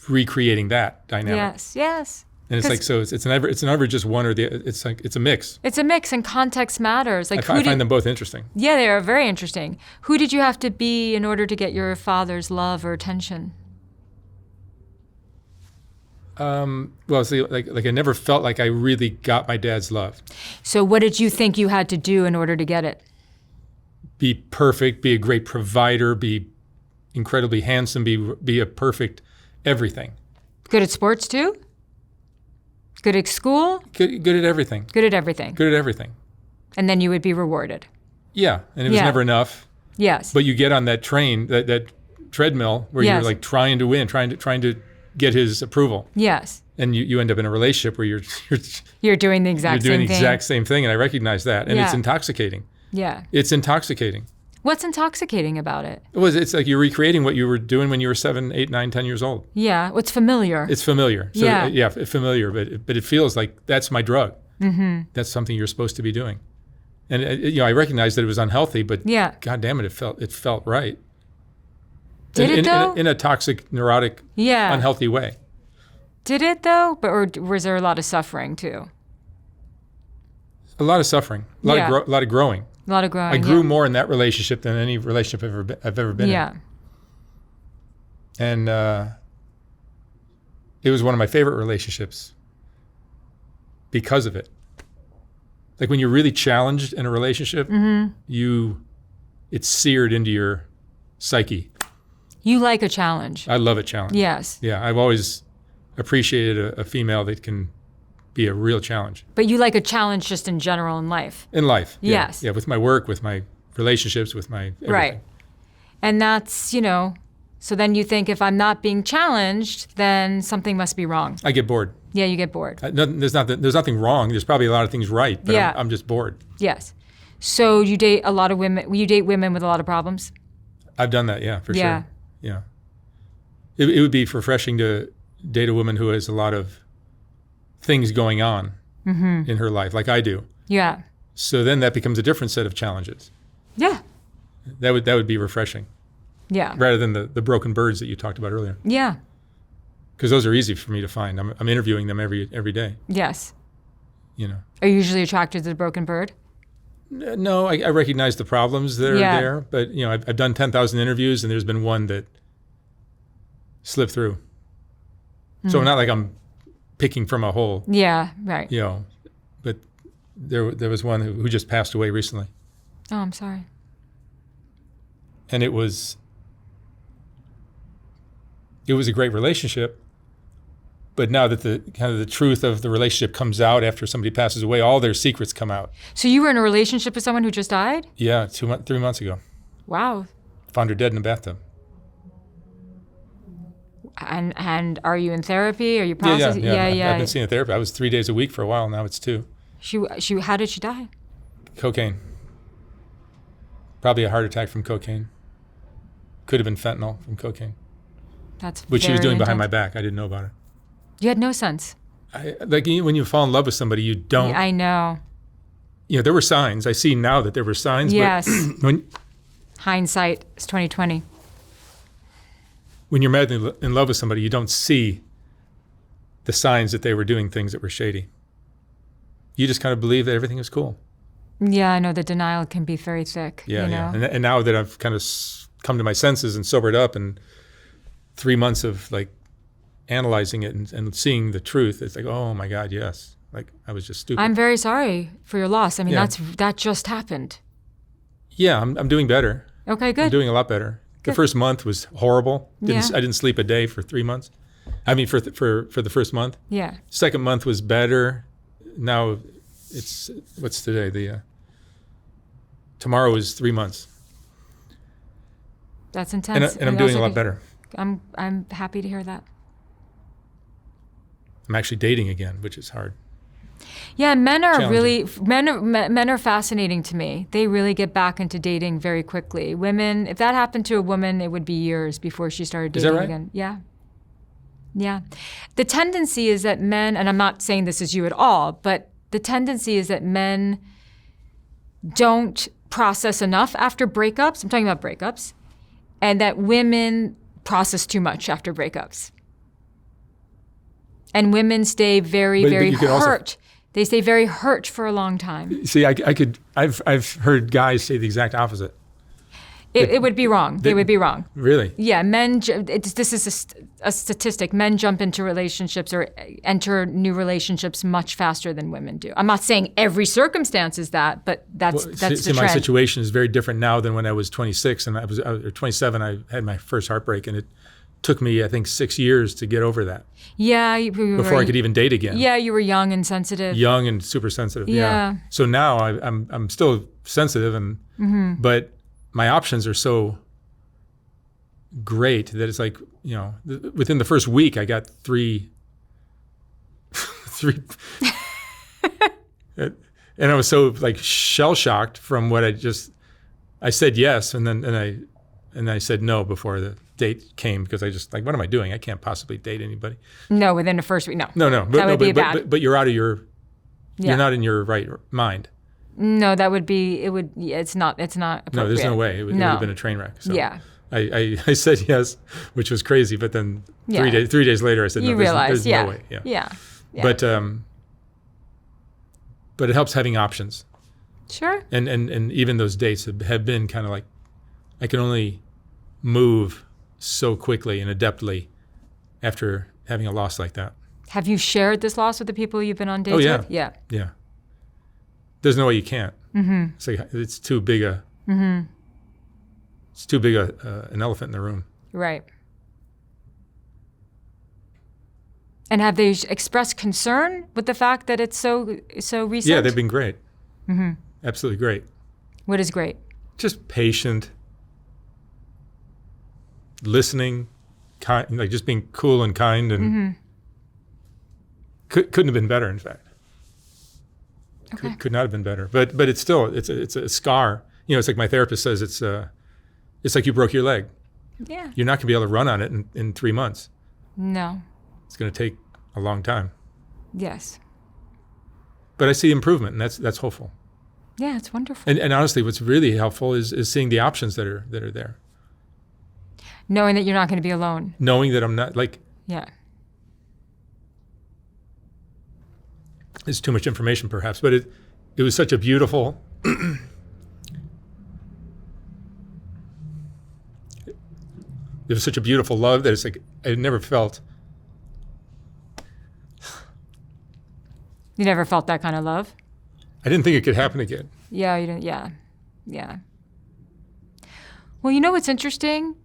Speaker 1: recreating that dynamic.
Speaker 2: Yes.
Speaker 1: And it's like, so it's never just one or the, it's like, it's a mix.
Speaker 2: It's a mix, and context matters. Like,
Speaker 1: I find them both interesting.
Speaker 2: Yeah, they are very interesting. Who did you have to be in order to get your father's love or attention?
Speaker 1: Well, see, like I never felt like I really got my dad's love.
Speaker 2: So what did you think you had to do in order to get it?
Speaker 1: Be perfect, be a great provider, be incredibly handsome, be a perfect everything.
Speaker 2: Good at sports too? Good at school?
Speaker 1: Good at everything.
Speaker 2: Good at everything.
Speaker 1: Good at everything.
Speaker 2: And then you would be rewarded.
Speaker 1: Yeah, and it was never enough.
Speaker 2: Yes.
Speaker 1: But you get on that train, that treadmill where you're like trying to win, trying to get his approval.
Speaker 2: Yes.
Speaker 1: And you end up in a relationship where
Speaker 2: you're doing the exact
Speaker 1: same thing, and I recognize that, and it's intoxicating.
Speaker 2: Yeah.
Speaker 1: It's intoxicating.
Speaker 2: What's intoxicating about it?
Speaker 1: It's like you're recreating what you were doing when you were 7, 8, 9, 10 years old.
Speaker 2: Yeah, what's familiar.
Speaker 1: It's familiar. So, familiar, but it feels like that's my drug. Mm-hmm. That's something you're supposed to be doing. And I recognized that it was unhealthy, but God damn it felt right.
Speaker 2: Did it though?
Speaker 1: In a toxic, neurotic, unhealthy way.
Speaker 2: Did it though? Or was there a lot of suffering too?
Speaker 1: A lot of suffering, a lot of growing.
Speaker 2: A lot of growing.
Speaker 1: I grew more in that relationship than any relationship I've ever been in.
Speaker 2: Yeah.
Speaker 1: And it was one of my favorite relationships because of it. Like when you're really challenged in a relationship, it's seared into your psyche.
Speaker 2: You like a challenge.
Speaker 1: I love a challenge.
Speaker 2: Yes.
Speaker 1: Yeah, I've always appreciated a female that can be a real challenge.
Speaker 2: But you like a challenge just in general in life.
Speaker 1: In life. Yeah.
Speaker 2: Yes.
Speaker 1: Yeah, with my work, with my relationships, with my everything.
Speaker 2: Right. And that's, so then you think if I'm not being challenged, then something must be wrong.
Speaker 1: I get bored.
Speaker 2: Yeah, you get bored.
Speaker 1: There's nothing wrong. There's probably a lot of things right, but I'm just bored.
Speaker 2: Yes. So you date a lot of women. You date women with a lot of problems?
Speaker 1: I've done that, yeah, for sure. Yeah. It would be refreshing to date a woman who has a lot of things going on in her life, like I do.
Speaker 2: Yeah.
Speaker 1: So then that becomes a different set of challenges.
Speaker 2: Yeah.
Speaker 1: That would be refreshing.
Speaker 2: Yeah.
Speaker 1: Rather than the broken birds that you talked about earlier.
Speaker 2: Yeah.
Speaker 1: Because those are easy for me to find. I'm interviewing them every day.
Speaker 2: Yes.
Speaker 1: Are
Speaker 2: you usually attracted to the broken bird?
Speaker 1: No, I recognize the problems that are there, but I've done 10,000 interviews and there's been one that slipped through. So not like I'm picking from a hole.
Speaker 2: Yeah, right.
Speaker 1: But there was one who just passed away recently.
Speaker 2: Oh, I'm sorry.
Speaker 1: And it was a great relationship, but now that the truth of the relationship comes out after somebody passes away, all their secrets come out.
Speaker 2: So you were in a relationship with someone who just died?
Speaker 1: Yeah, 3 months ago.
Speaker 2: Wow.
Speaker 1: Found her dead in a bathtub.
Speaker 2: And are you in therapy? Are you processing?
Speaker 1: Yeah. I've been seeing a therapist. I was 3 days a week for a while. Now it's 2.
Speaker 2: She how did she die?
Speaker 1: Cocaine. Probably a heart attack from cocaine. Could have been fentanyl from cocaine. Which she was doing behind my back. I didn't know about it.
Speaker 2: You had no sense.
Speaker 1: Like when you fall in love with somebody, you don't.
Speaker 2: I know.
Speaker 1: There were signs. I see now that there were signs.
Speaker 2: Yes.
Speaker 1: But
Speaker 2: hindsight is 20/20.
Speaker 1: When you're madly in love with somebody, you don't see the signs that they were doing things that were shady. You just kind of believe that everything is cool.
Speaker 2: Yeah, I know the denial can be very thick.
Speaker 1: Yeah. And now that I've kind of come to my senses and sobered up, and 3 months of like analyzing it and seeing the truth, it's like, oh my God, yes. Like I was just stupid.
Speaker 2: I'm very sorry for your loss. I mean, that just happened.
Speaker 1: Yeah, I'm doing better.
Speaker 2: Okay, good.
Speaker 1: I'm doing a lot better. The first month was horrible. I didn't sleep a day for 3 months. I mean, for the first month.
Speaker 2: Yeah.
Speaker 1: Second month was better. Now it's, what's today? Tomorrow is 3 months.
Speaker 2: That's intense.
Speaker 1: And I'm doing a lot better.
Speaker 2: I'm happy to hear that.
Speaker 1: I'm actually dating again, which is hard.
Speaker 2: Yeah, men are fascinating to me. They really get back into dating very quickly. Women, if that happened to a woman, it would be years before she started dating again. Yeah. Yeah. The tendency is that men, and I'm not saying this is you at all, but the tendency is that men don't process enough after breakups. I'm talking about breakups. And that women process too much after breakups. And women stay very hurt. They stay very hurt for a long time.
Speaker 1: See, I've heard guys say the exact opposite.
Speaker 2: It would be wrong. They would be wrong.
Speaker 1: Really?
Speaker 2: Yeah, this is a statistic. Men jump into relationships or enter new relationships much faster than women do. I'm not saying every circumstance is that, but that's the trend.
Speaker 1: My situation is very different now than when I was 26 and I was 27. I had my first heartbreak, and it took me, I think, 6 years to get over that.
Speaker 2: Yeah,
Speaker 1: before I could even date again.
Speaker 2: Yeah, you were young and sensitive.
Speaker 1: Young and super sensitive. Yeah. So now I'm still sensitive, and but my options are so great that it's like, within the first week I got three, and I was so like shell shocked from what I said yes, and then I said no before the date came, because I just like, what am I doing? I can't possibly date anybody.
Speaker 2: No, within the first week, no.
Speaker 1: No.
Speaker 2: That would be bad.
Speaker 1: But you're out of you're not in your right mind.
Speaker 2: No, that would be, it's not appropriate.
Speaker 1: No, there's no way. It would have been a train wreck. So I said yes, which was crazy, but then 3 days later I said no, there's no way.
Speaker 2: Yeah.
Speaker 1: But it helps having options.
Speaker 2: Sure.
Speaker 1: And even those dates have been kind of like, I can only move so quickly and adeptly after having a loss like that.
Speaker 2: Have you shared this loss with the people you've been on dates with? Yeah.
Speaker 1: There's no way you can't. Mm-hmm. It's like, it's too big an elephant in the room.
Speaker 2: Right. And have they expressed concern with the fact that it's so recent?
Speaker 1: Yeah, they've been great. Mm-hmm. Absolutely great.
Speaker 2: What is great?
Speaker 1: Just patient, listening, kind, like just being cool and kind, and couldn't have been better, in fact.
Speaker 2: Okay.
Speaker 1: Could not have been better. But it's still, it's a scar. It's like my therapist says, it's like you broke your leg.
Speaker 2: Yeah.
Speaker 1: You're not going to be able to run on it in 3 months.
Speaker 2: No.
Speaker 1: It's going to take a long time.
Speaker 2: Yes.
Speaker 1: But I see improvement, and that's hopeful.
Speaker 2: Yeah, it's wonderful.
Speaker 1: And honestly, what's really helpful is seeing the options that are there.
Speaker 2: Knowing that you're not going to be alone.
Speaker 1: Knowing that I'm not, like...
Speaker 2: Yeah.
Speaker 1: It's too much information, perhaps, but it was such a beautiful... It was such a beautiful love that it's like I never felt...
Speaker 2: You never felt that kind of love?
Speaker 1: I didn't think it could happen again.
Speaker 2: Yeah, you didn't. Yeah. Well, you know what's interesting?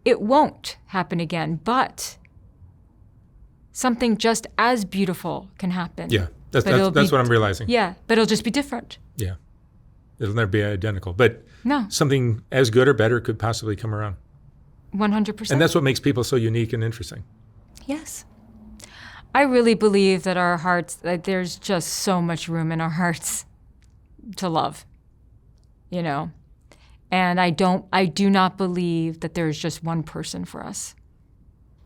Speaker 2: It won't happen again, but something just as beautiful can happen.
Speaker 1: Yeah, that's what I'm realizing.
Speaker 2: Yeah, but it'll just be different.
Speaker 1: Yeah, it'll never be identical, but
Speaker 2: no,
Speaker 1: something as good or better could possibly come around.
Speaker 2: 100%.
Speaker 1: And that's what makes people so unique and interesting.
Speaker 2: Yes. I really believe that our hearts, that there's just so much room in our hearts to love, And I do not believe that there's just one person for us.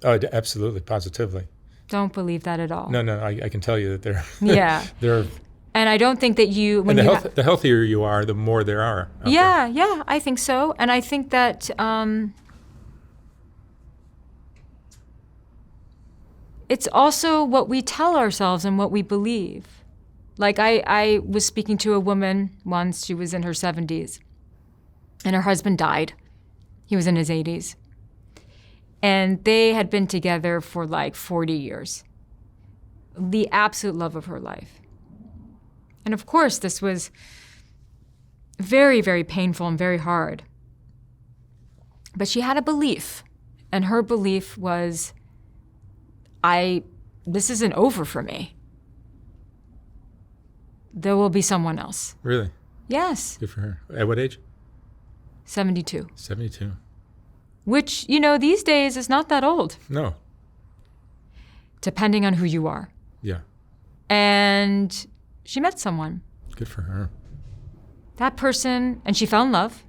Speaker 1: Oh, absolutely, positively.
Speaker 2: Don't believe that at all.
Speaker 1: No, I can tell you that there.
Speaker 2: Yeah.
Speaker 1: There.
Speaker 2: And I don't think that you. When
Speaker 1: the healthier you are, the more there are.
Speaker 2: Yeah, I think so, and I think that. It's also what we tell ourselves and what we believe. Like I was speaking to a woman once, she was in her 70s, and her husband died. He was in his 80s. And they had been together for like 40 years. The absolute love of her life. And of course, this was very, very painful and very hard. But she had a belief, and her belief was, this isn't over for me. There will be someone else.
Speaker 1: Really?
Speaker 2: Yes.
Speaker 1: Good for her. At what age?
Speaker 2: 72.
Speaker 1: 72.
Speaker 2: Which, these days is not that old.
Speaker 1: No.
Speaker 2: Depending on who you are.
Speaker 1: Yeah.
Speaker 2: and she met someone.
Speaker 1: Good for her.
Speaker 2: That person, and she fell in love,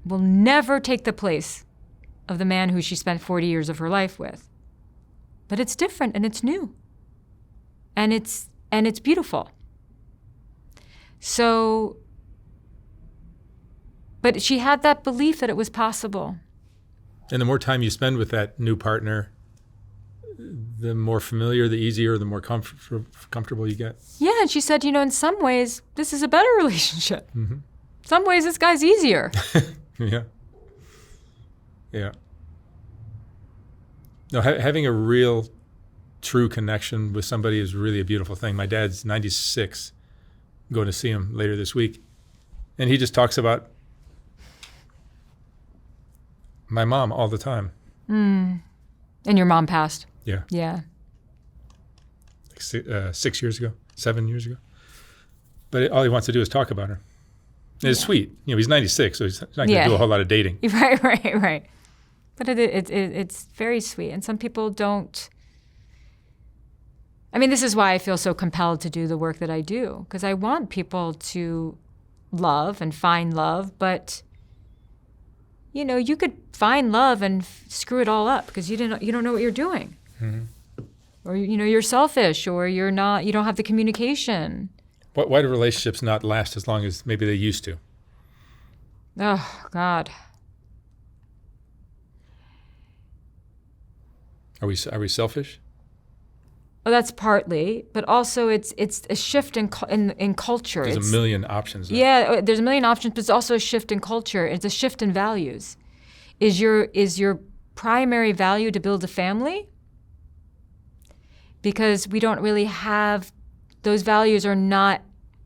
Speaker 2: will never take the place of the man who she spent 40 years of her life with. But it's different and it's new. And it's beautiful. So, but she had that belief that it was possible.
Speaker 1: And the more time you spend with that new partner, the more familiar, the easier, the more comfortable you get.
Speaker 2: Yeah, and she said, in some ways, this is a better relationship. Mm-hmm. Some ways, this guy's easier.
Speaker 1: Yeah. Yeah. No, having a real, true connection with somebody is really a beautiful thing. My dad's 96. I'm going to see him later this week. And he just talks about my mom all the time.
Speaker 2: And your mom passed.
Speaker 1: Yeah.
Speaker 2: Yeah.
Speaker 1: 6 years ago, 7 years ago. But all he wants to do is talk about her. And it's sweet. He's 96, so he's not going to do a whole lot of dating.
Speaker 2: Right. But it's very sweet. And some people don't. I mean, this is why I feel so compelled to do the work that I do, because I want people to love and find love, but you could find love and screw it all up because you don't know what you're doing. Mm-hmm. Or you're selfish, or you don't have the communication.
Speaker 1: Why do relationships not last as long as maybe they used to?
Speaker 2: Oh, God.
Speaker 1: Are we selfish?
Speaker 2: Well, that's partly, but also it's a shift in culture.
Speaker 1: There's a million options.
Speaker 2: Yeah, there's a million options, but it's also a shift in culture. It's a shift in values. Is your primary value to build a family? Because we don't really have, those values are not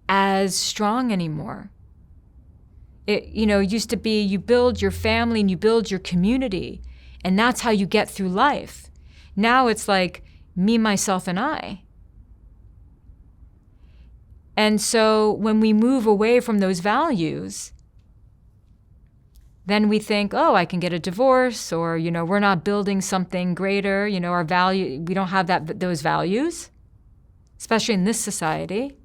Speaker 2: as strong anymore. It used to be you build your family and you build your community, and that's how you get through life. Now it's like me, myself, and I. And so when we move away from those values, then we think, oh, I can get a divorce, or, we're not building something greater. Our value, we don't have those values, especially in this society.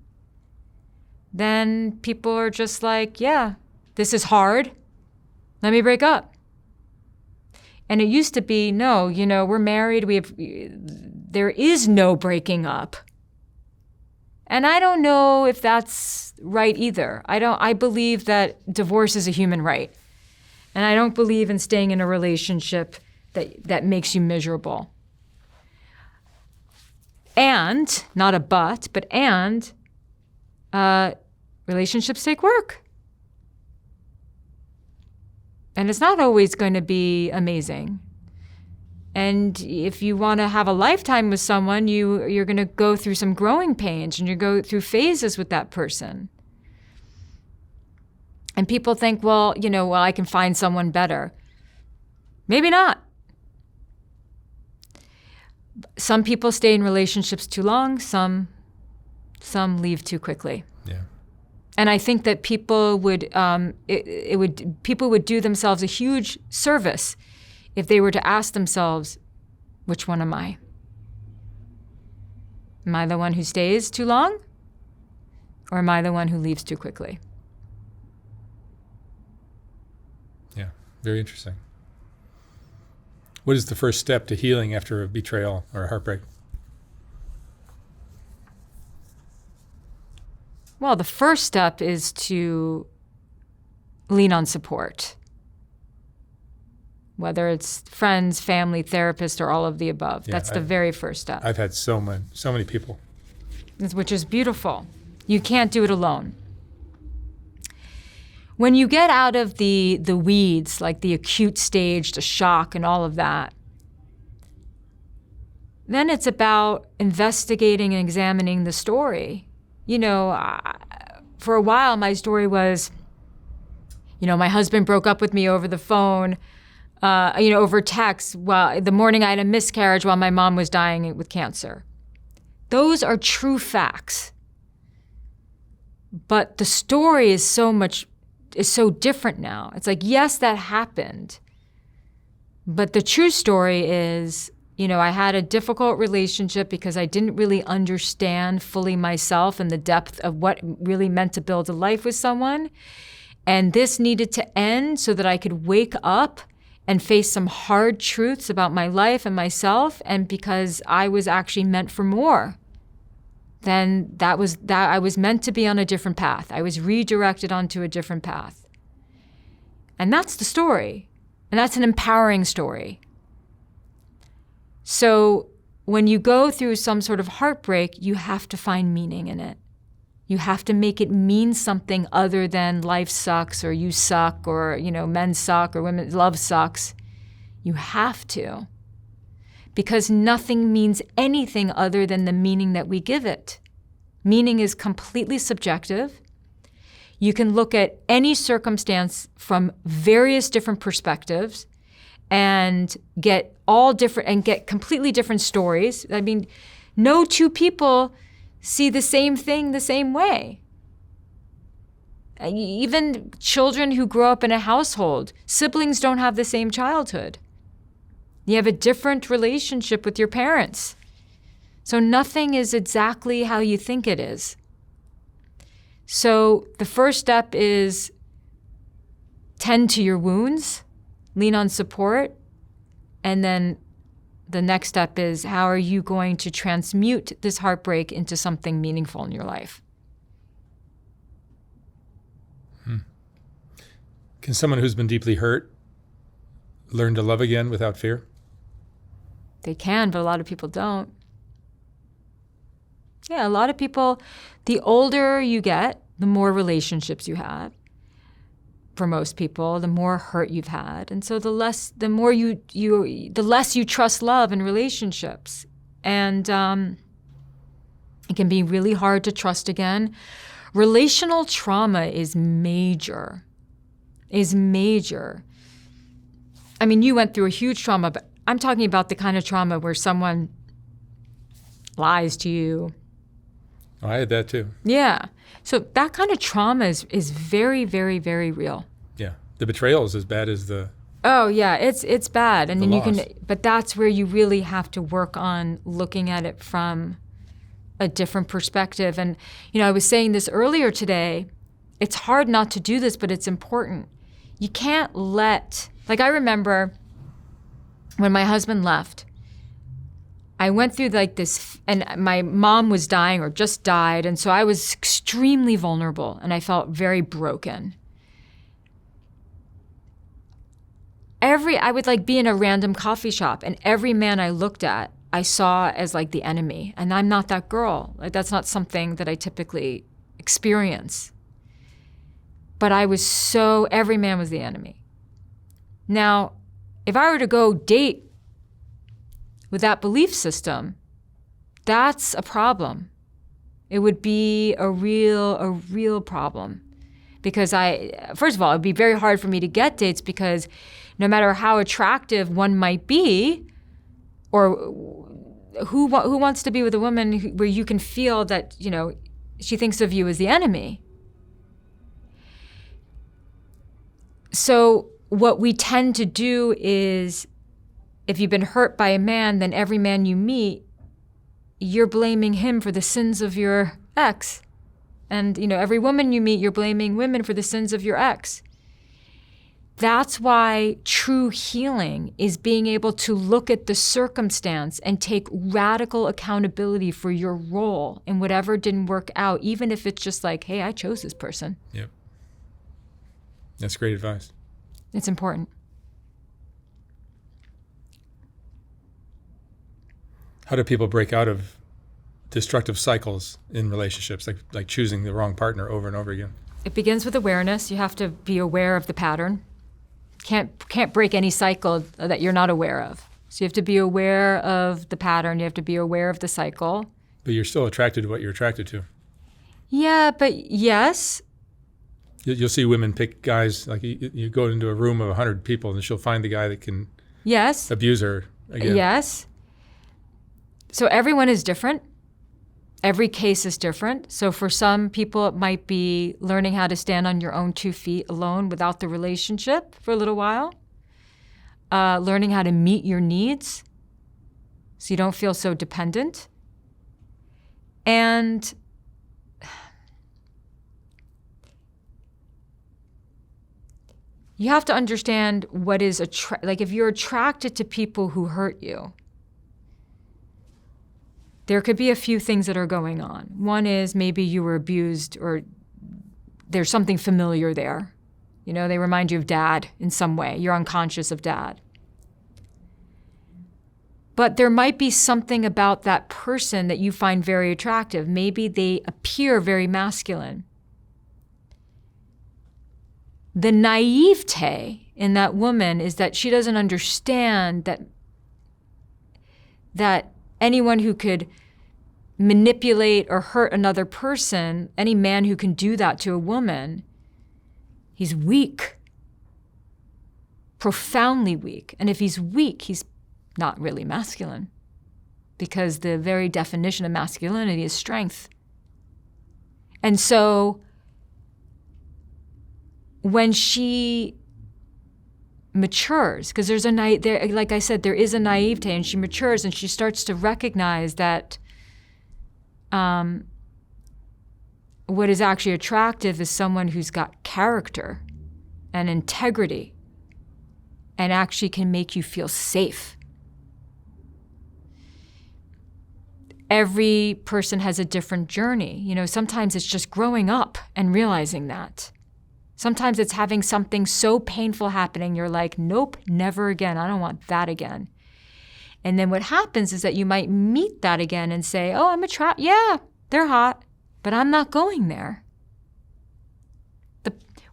Speaker 2: Then people are just like, yeah, this is hard. Let me break up. And it used to be, no, we're married. There is no breaking up. And I don't know if that's right either. I believe that divorce is a human right. And I don't believe in staying in a relationship that makes you miserable. And, not a but relationships take work. And it's not always going to be amazing. And if you want to have a lifetime with someone, you're going to go through some growing pains, and you go through phases with that person. And people think, well, I can find someone better. Maybe not. Some people stay in relationships too long. Some leave too quickly.
Speaker 1: Yeah.
Speaker 2: And I think that people would do themselves a huge service if they were to ask themselves, which one am I? Am I the one who stays too long? Or am I the one who leaves too quickly?
Speaker 1: Yeah, very interesting. What is the first step to healing after a betrayal or a heartbreak?
Speaker 2: Well, the first step is to lean on support, whether it's friends, family, therapist, or all of the above.
Speaker 1: Yeah,
Speaker 2: that's the very first step.
Speaker 1: I've had so many people.
Speaker 2: Which is beautiful. You can't do it alone. When you get out of the weeds, like the acute stage, the shock and all of that, then it's about investigating and examining the story. For a while, my story was, my husband broke up with me over the phone, over text, the morning I had a miscarriage while my mom was dying with cancer. Those are true facts. But the story is so different now. It's like, yes, that happened. But the true story is I had a difficult relationship because I didn't really understand fully myself and the depth of what really meant to build a life with someone. And this needed to end so that I could wake up and face some hard truths about my life and myself, and because I was actually meant for more. Then that I was meant to be on a different path. I was redirected onto a different path. And that's the story. And that's an empowering story. So when you go through some sort of heartbreak, you have to find meaning in it. You have to make it mean something other than life sucks, or you suck, or, men suck, or women love sucks. You have to. Because nothing means anything other than the meaning that we give it. Meaning is completely subjective. You can look at any circumstance from various different perspectives and get completely different stories. I mean, no two people see the same thing the same way. Even children who grow up in a household, siblings don't have the same childhood. You have a different relationship with your parents. So nothing is exactly how you think it is. So the first step is tend to your wounds, lean on support, and then the next step is, how are you going to transmute this heartbreak into something meaningful in your life?
Speaker 1: Can someone who's been deeply hurt learn to love again without fear?
Speaker 2: They can, but a lot of people don't. Yeah, a lot of people, the older you get, the more relationships you have. For most people, the more hurt you've had. And so the less you trust love and relationships. And it can be really hard to trust again. Relational trauma is major. I mean, you went through a huge trauma, but I'm talking about the kind of trauma where someone lies to you.
Speaker 1: Oh, I had that too.
Speaker 2: Yeah. So that kind of trauma is very, very, very real.
Speaker 1: Yeah. The betrayal is as bad as the...
Speaker 2: Oh, yeah. It's bad. And then
Speaker 1: loss.
Speaker 2: But that's where you really have to work on looking at it from a different perspective. And, I was saying this earlier today. It's hard not to do this, but it's important. You can't I remember when my husband left, I went through this, and my mom was dying or just died, and so I was extremely vulnerable, and I felt very broken. I would be in a random coffee shop, and every man I looked at, I saw as the enemy, and I'm not that girl. That's not something that I typically experience. But every man was the enemy. Now, if I were to go date with that belief system, that's a problem. It would be a real problem. Because first of all, it'd be very hard for me to get dates because no matter how attractive one might be, or who wants to be with a woman where you can feel that, she thinks of you as the enemy. So what we tend to do is, if you've been hurt by a man, then every man you meet, you're blaming him for the sins of your ex. And, every woman you meet, you're blaming women for the sins of your ex. That's why true healing is being able to look at the circumstance and take radical accountability for your role in whatever didn't work out, even if it's just hey, I chose this person.
Speaker 1: Yep. That's great advice.
Speaker 2: It's important.
Speaker 1: How do people break out of destructive cycles in relationships, like choosing the wrong partner over and over again?
Speaker 2: It begins with awareness. You have to be aware of the pattern. Can't break any cycle that you're not aware of. So you have to be aware of the pattern. You have to be aware of the cycle.
Speaker 1: But you're still attracted to what you're attracted to.
Speaker 2: Yeah, but yes.
Speaker 1: You'll see women pick guys, you go into a room of 100 people and she'll find the guy that can abuse her again.
Speaker 2: Yes. So everyone is different. Every case is different. So for some people, it might be learning how to stand on your own 2 feet alone without the relationship for a little while. Learning how to meet your needs. so you don't feel so dependent. And you have to understand what is like if you're attracted to people who hurt you, there could be a few things that are going on. One is maybe you were abused or there's something familiar there. You know, they remind you of dad in some way. You're unconscious of dad. But there might be something about that person that you find very attractive. Maybe they appear very masculine. The naivete in that woman is that she doesn't understand that anyone who could manipulate or hurt another person, any man who can do that to a woman, he's weak, profoundly weak. And if he's weak, he's not really masculine, because the very definition of masculinity is strength. And so when she matures, because like I said, there is a naivete, and she matures and she starts to recognize that what is actually attractive is someone who's got character and integrity and actually can make you feel safe. Every person has a different journey. You know, sometimes it's just growing up and realizing that. Sometimes it's having something so painful happening, you're like, nope, never again. I don't want that again. And then what happens is that you might meet that again and say, oh, I'm attracted. Yeah, they're hot, but I'm not going there.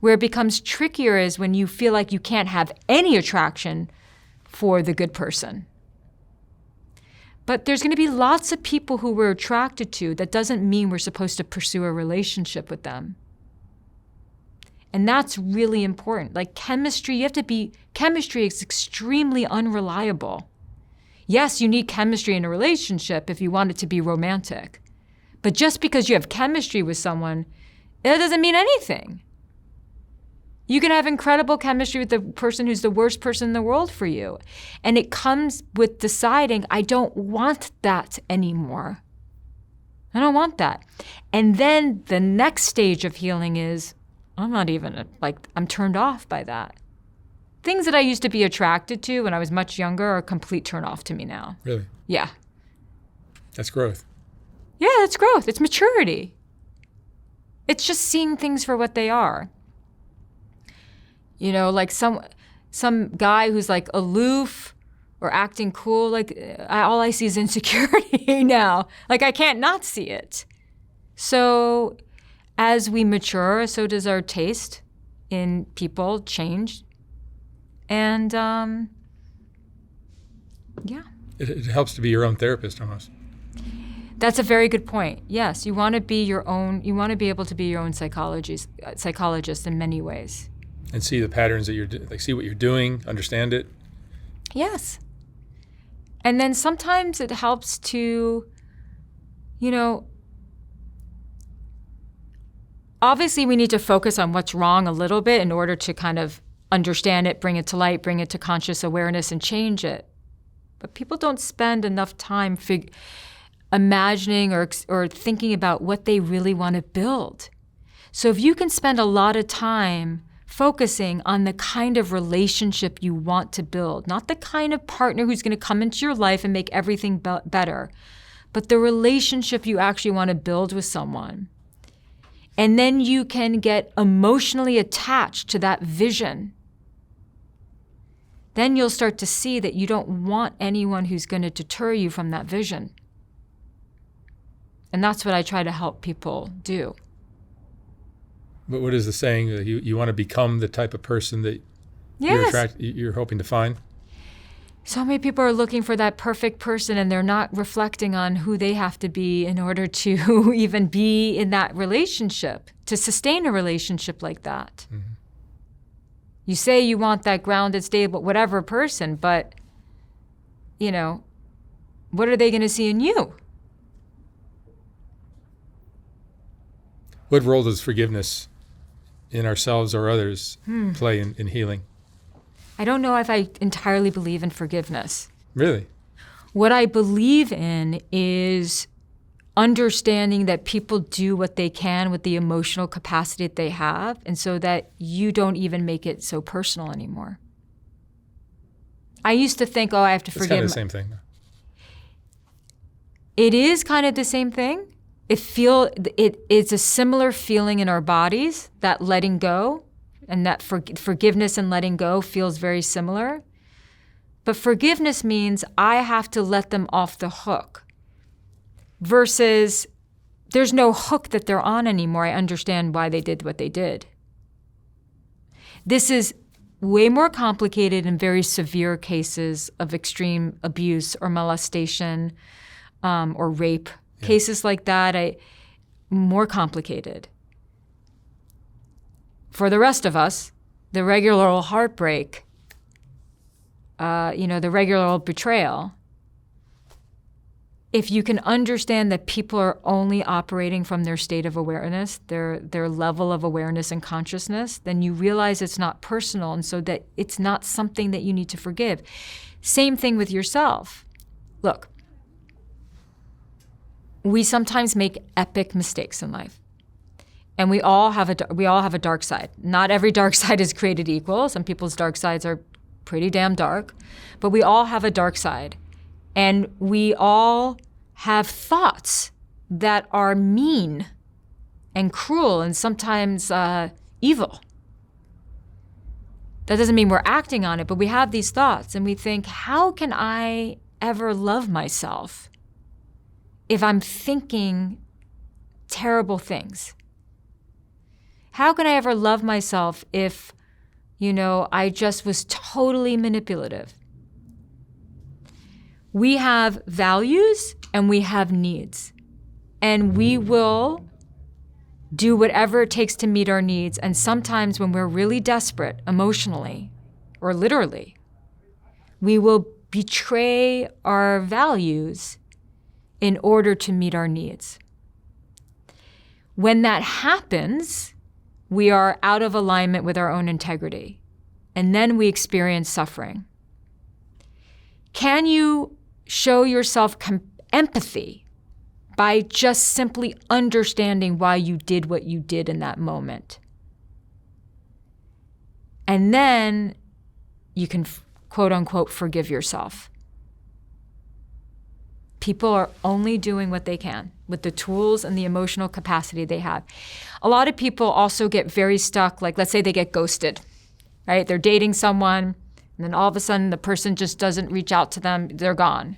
Speaker 2: Where it becomes trickier is when you feel like you can't have any attraction for the good person. But there's going to be lots of people who we're attracted to. That doesn't mean we're supposed to pursue a relationship with them. And that's really important. Like chemistry is extremely unreliable. Yes, you need chemistry in a relationship if you want it to be romantic. But just because you have chemistry with someone, it doesn't mean anything. You can have incredible chemistry with the person who's the worst person in the world for you. And it comes with deciding, I don't want that anymore. I don't want that. And then the next stage of healing is, I'm turned off by that. Things that I used to be attracted to when I was much younger are a complete turn off to me now.
Speaker 1: Really?
Speaker 2: Yeah. That's
Speaker 1: growth.
Speaker 2: Yeah, that's growth. It's maturity. It's just seeing things for what they are. You know, like some guy who's like aloof or acting cool, like all I see is insecurity now. Like I can't not see it. So as we mature, so does our taste in people change. And yeah.
Speaker 1: It helps to be your own therapist almost.
Speaker 2: That's a very good point. Yes, you want to be able to be your own psychologist in many ways.
Speaker 1: And see the patterns that see what you're doing, understand it.
Speaker 2: Yes. And then sometimes it helps to, obviously we need to focus on what's wrong a little bit in order to kind of understand it, bring it to light, bring it to conscious awareness and change it. But people don't spend enough time imagining or thinking about what they really want to build. So if you can spend a lot of time focusing on the kind of relationship you want to build, not the kind of partner who's going to come into your life and make everything better, but the relationship you actually want to build with someone. And then you can get emotionally attached to that vision. Then you'll start to see that you don't want anyone who's going to deter you from that vision. And that's what I try to help people do.
Speaker 1: But what is the saying? You want to become the type of person that you're hoping to find?
Speaker 2: So many people are looking for that perfect person, and they're not reflecting on who they have to be in order to even be in that relationship, to sustain a relationship like that. Mm-hmm. You say you want that grounded, stable, whatever person, but, what are they going to see in you?
Speaker 1: What role does forgiveness in ourselves or others play in healing?
Speaker 2: I don't know if I entirely believe in forgiveness.
Speaker 1: Really?
Speaker 2: What I believe in is understanding that people do what they can with the emotional capacity that they have, and so that you don't even make it so personal anymore. I used to think, I have to forgive.
Speaker 1: It's kind of the same thing.
Speaker 2: It is kind of the same thing. It's a similar feeling in our bodies, that letting go, and that forgiveness and letting go feels very similar. But forgiveness means I have to let them off the hook, versus there's no hook that they're on anymore. I understand why they did what they did. This is way more complicated in very severe cases of extreme abuse or molestation or rape. Yeah. Cases like that, more complicated. For the rest of us, the regular old heartbreak, the regular old betrayal, if you can understand that people are only operating from their state of awareness, their level of awareness and consciousness, then you realize it's not personal, and so that it's not something that you need to forgive. Same thing with yourself. Look, we sometimes make epic mistakes in life. And we all have a dark side. Not every dark side is created equal. Some people's dark sides are pretty damn dark. But we all have a dark side. And we all have thoughts that are mean and cruel and sometimes evil. That doesn't mean we're acting on it, but we have these thoughts and we think, how can I ever love myself if I'm thinking terrible things? How can I ever love myself if, I just was totally manipulative? We have values and we have needs, and we will do whatever it takes to meet our needs. And sometimes when we're really desperate emotionally or literally, we will betray our values in order to meet our needs. When that happens, we are out of alignment with our own integrity, and then we experience suffering. Can you show yourself empathy by just simply understanding why you did what you did in that moment? And then you can, quote unquote, forgive yourself. People are only doing what they can with the tools and the emotional capacity they have. A lot of people also get very stuck, like let's say they get ghosted, right? They're dating someone, and then all of a sudden the person just doesn't reach out to them, they're gone.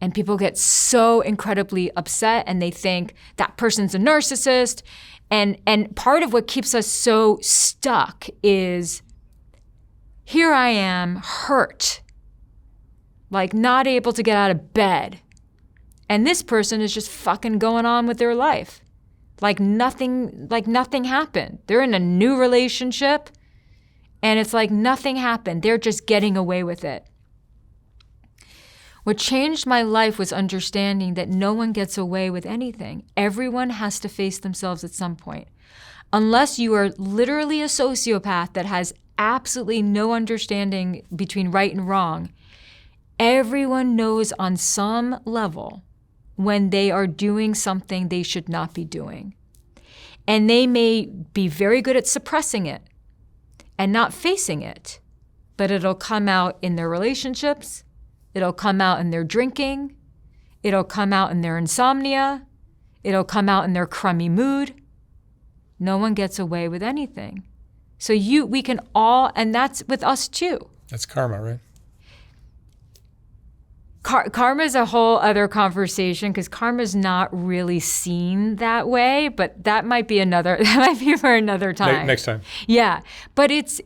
Speaker 2: And people get so incredibly upset and they think that person's a narcissist. And part of what keeps us so stuck is, here I am, hurt, like not able to get out of bed. And this person is just fucking going on with their life. Like nothing happened. They're in a new relationship and it's like nothing happened. They're just getting away with it. What changed my life was understanding that no one gets away with anything. Everyone has to face themselves at some point. Unless you are literally a sociopath that has absolutely no understanding between right and wrong, everyone knows on some level when they are doing something they should not be doing. And they may be very good at suppressing it and not facing it, but it'll come out in their relationships, it'll come out in their drinking, it'll come out in their insomnia, it'll come out in their crummy mood. No one gets away with anything. So we can all, and that's with us too.
Speaker 1: That's karma, right?
Speaker 2: Karma is a whole other conversation because karma is not really seen that way, but that might be for another time.
Speaker 1: Next time.
Speaker 2: Yeah, but it's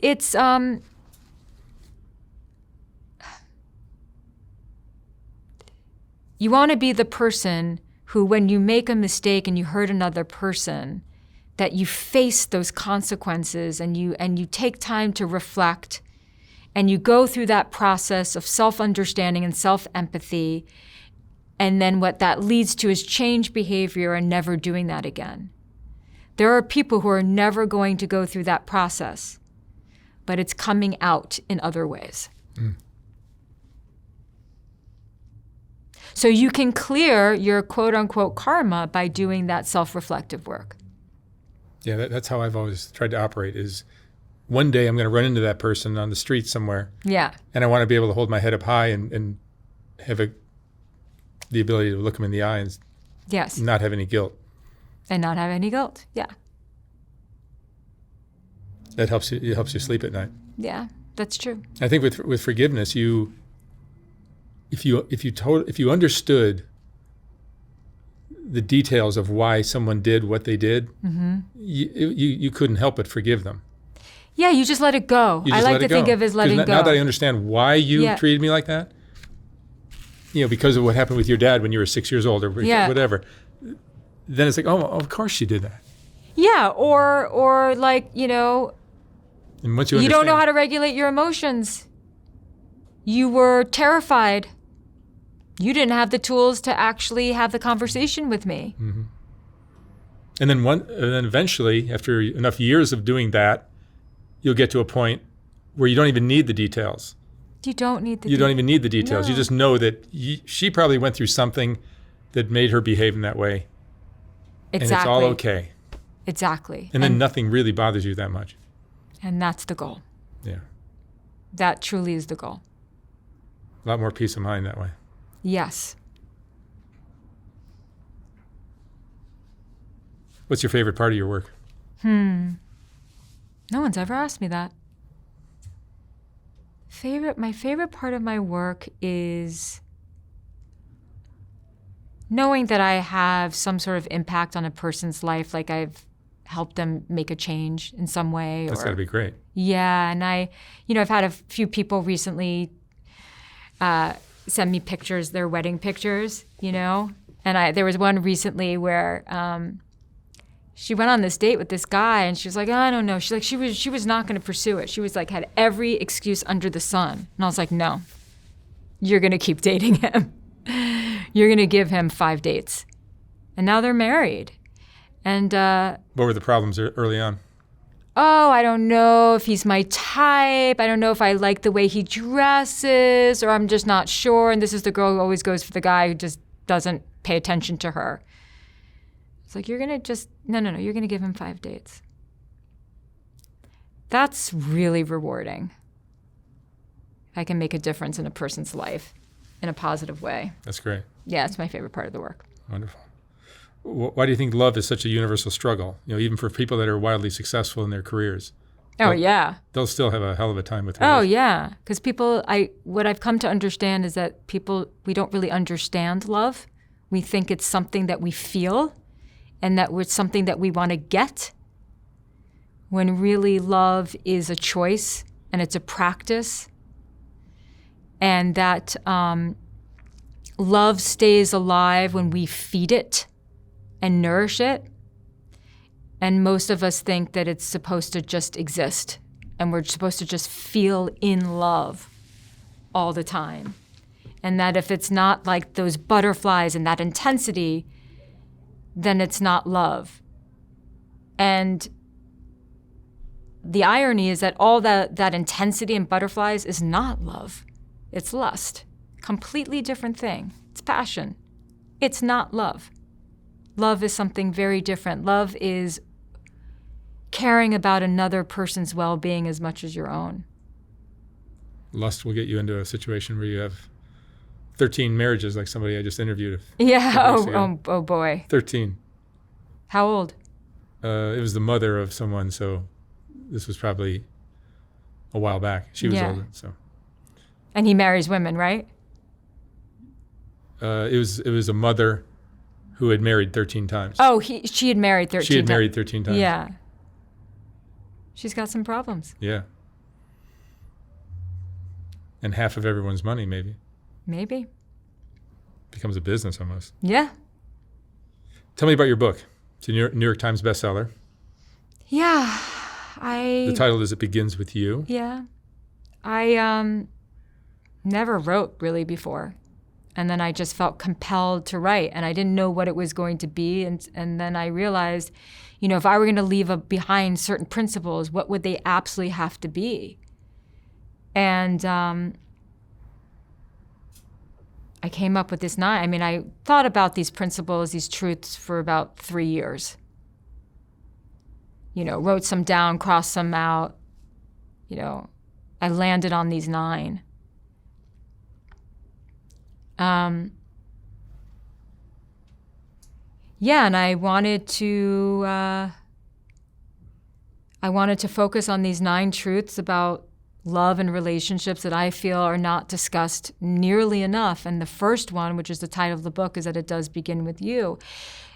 Speaker 2: you want to be the person who, when you make a mistake and you hurt another person, that you face those consequences and you take time to reflect. And you go through that process of self-understanding and self-empathy, and then what that leads to is change behavior and never doing that again. There are people who are never going to go through that process, but it's coming out in other ways. So you can clear your quote unquote karma by doing that self-reflective work.
Speaker 1: Yeah, that's how I've always tried to operate is one day I'm going to run into that person on the street somewhere.
Speaker 2: Yeah.
Speaker 1: And I want to be able to hold my head up high and have the ability to look them in the eye and
Speaker 2: yes.
Speaker 1: not have any guilt.
Speaker 2: And not have any guilt. Yeah.
Speaker 1: That helps you. It helps you sleep at night.
Speaker 2: Yeah, that's true.
Speaker 1: I think with forgiveness, if you understood the details of why someone did what they did, you couldn't help but forgive them.
Speaker 2: Yeah, you just let it go. I like to think of it as letting go.
Speaker 1: Now that I understand why you treated me like that, because of what happened with your dad when you were 6 years old or whatever, then it's like, oh, of course she did that.
Speaker 2: Yeah, or like,
Speaker 1: and once
Speaker 2: you don't know how to regulate your emotions. You were terrified. You didn't have the tools to actually have the conversation with me.
Speaker 1: Mm-hmm. And then eventually, after enough years of doing that, you'll get to a point where you don't even need the details.
Speaker 2: You don't need the.
Speaker 1: You don't even need the details.
Speaker 2: No.
Speaker 1: You just know that she probably went through something that made her behave in that way.
Speaker 2: Exactly.
Speaker 1: And it's all okay.
Speaker 2: Exactly.
Speaker 1: And then nothing really bothers you that much.
Speaker 2: And that's the goal.
Speaker 1: Yeah.
Speaker 2: That truly is the goal.
Speaker 1: A lot more peace of mind that way.
Speaker 2: Yes.
Speaker 1: What's your favorite part of your work?
Speaker 2: No one's ever asked me that. My favorite part of my work is knowing that I have some sort of impact on a person's life, like I've helped them make a change in some way.
Speaker 1: That's got to be great.
Speaker 2: Yeah, and I've had a few people recently send me pictures, their wedding pictures, and there was one recently where she went on this date with this guy, and she was like, oh, I don't know. She's like, she was not going to pursue it. She was like, had every excuse under the sun. And I was like, no, you're going to keep dating him. You're going to give him 5 dates. And now they're married. And
Speaker 1: what were the problems early on?
Speaker 2: Oh, I don't know if he's my type. I don't know if I like the way he dresses, or I'm just not sure. And this is the girl who always goes for the guy who just doesn't pay attention to her. It's like, you're going to no, you're going to give him 5 dates. That's really rewarding. I can make a difference in a person's life in a positive way.
Speaker 1: That's great.
Speaker 2: Yeah, it's my favorite part of the work.
Speaker 1: Wonderful. Why do you think love is such a universal struggle? You know, even for people that are wildly successful in their careers.
Speaker 2: Oh, yeah.
Speaker 1: They'll still have a hell of a time with it.
Speaker 2: Oh, yeah. Because what I've come to understand is that we don't really understand love. We think it's something that we feel and that it's something that we want to get, when really love is a choice and it's a practice. And that love stays alive when we feed it and nourish it. And most of us think that it's supposed to just exist, and we're supposed to just feel in love all the time. And that if it's not like those butterflies and that intensity, then it's not love. And the irony is that all that intensity and butterflies is not love. It's lust. Completely different thing. It's passion. It's not love. Love is something very different. Love is caring about another person's well-being as much as your own.
Speaker 1: Lust will get you into a situation where you have 13 marriages, like somebody I just interviewed.
Speaker 2: Yeah, oh boy.
Speaker 1: 13.
Speaker 2: How old?
Speaker 1: It was the mother of someone, so this was probably a while back. She was older, so.
Speaker 2: And he marries women, right?
Speaker 1: It was a mother who had married 13 times.
Speaker 2: Oh, she had married 13 times.
Speaker 1: She had married 13 times.
Speaker 2: Yeah. She's got some problems.
Speaker 1: Yeah. And half of everyone's money, maybe.
Speaker 2: Maybe.
Speaker 1: Becomes a business almost.
Speaker 2: Yeah.
Speaker 1: Tell me about your book. It's a New York Times bestseller.
Speaker 2: Yeah.
Speaker 1: The title is It Begins With You.
Speaker 2: Yeah. I never wrote really before. And then I just felt compelled to write, and I didn't know what it was going to be. And then I realized, if I were going to leave behind certain principles, what would they absolutely have to be? And I I came up with this 9. I mean, I thought about these principles, these truths for about 3 years. Wrote some down, crossed some out. I landed on these 9. And I wanted to focus on these 9 truths about love and relationships that I feel are not discussed nearly enough. And the first one, which is the title of the book, is that it does begin with you.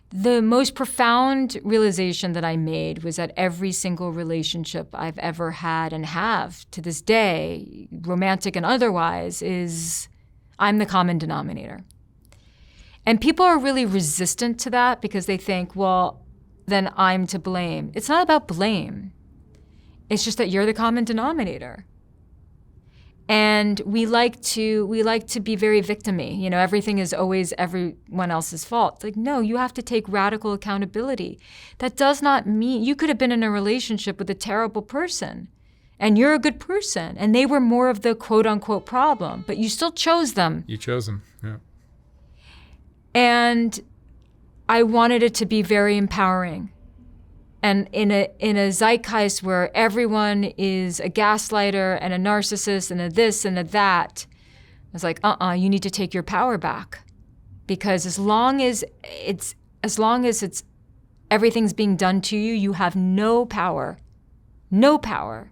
Speaker 2: The most profound realization that I made was that every single relationship I've ever had and have to this day, romantic and otherwise, is I'm the common denominator. And people are really resistant to that because they think, well, then I'm to blame. It's not about blame. It's just that you're the common denominator. And we like to be very victim-y. Everything is always everyone else's fault. It's like, no, you have to take radical accountability. That does not mean you could have been in a relationship with a terrible person and you're a good person and they were more of the quote unquote problem, but you still chose them.
Speaker 1: You chose them, yeah.
Speaker 2: And I wanted it to be very empowering. And in a zeitgeist where everyone is a gaslighter and a narcissist and a this and a that, I was like, you need to take your power back. Because as long as everything's being done to you, you have no power. No power.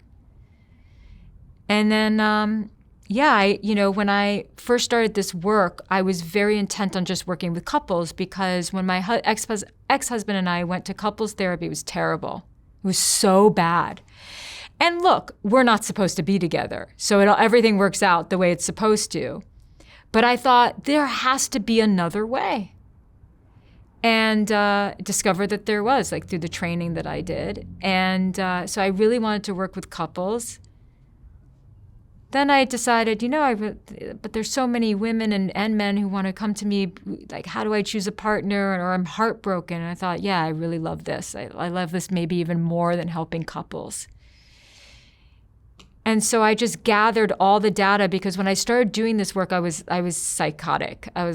Speaker 2: And then, when I first started this work, I was very intent on just working with couples because when my ex-husband and I went to couples therapy, it was terrible. It was so bad. And look, we're not supposed to be together, so everything works out the way it's supposed to. But I thought there has to be another way. And discovered that there was, through the training that I did. And so I really wanted to work with couples. Then I decided, but there's so many women and men who want to come to me, how do I choose a partner? Or I'm heartbroken. And I thought, I really love this. I love this maybe even more than helping couples. And so I just gathered all the data because when I started doing this work, I was psychotic. I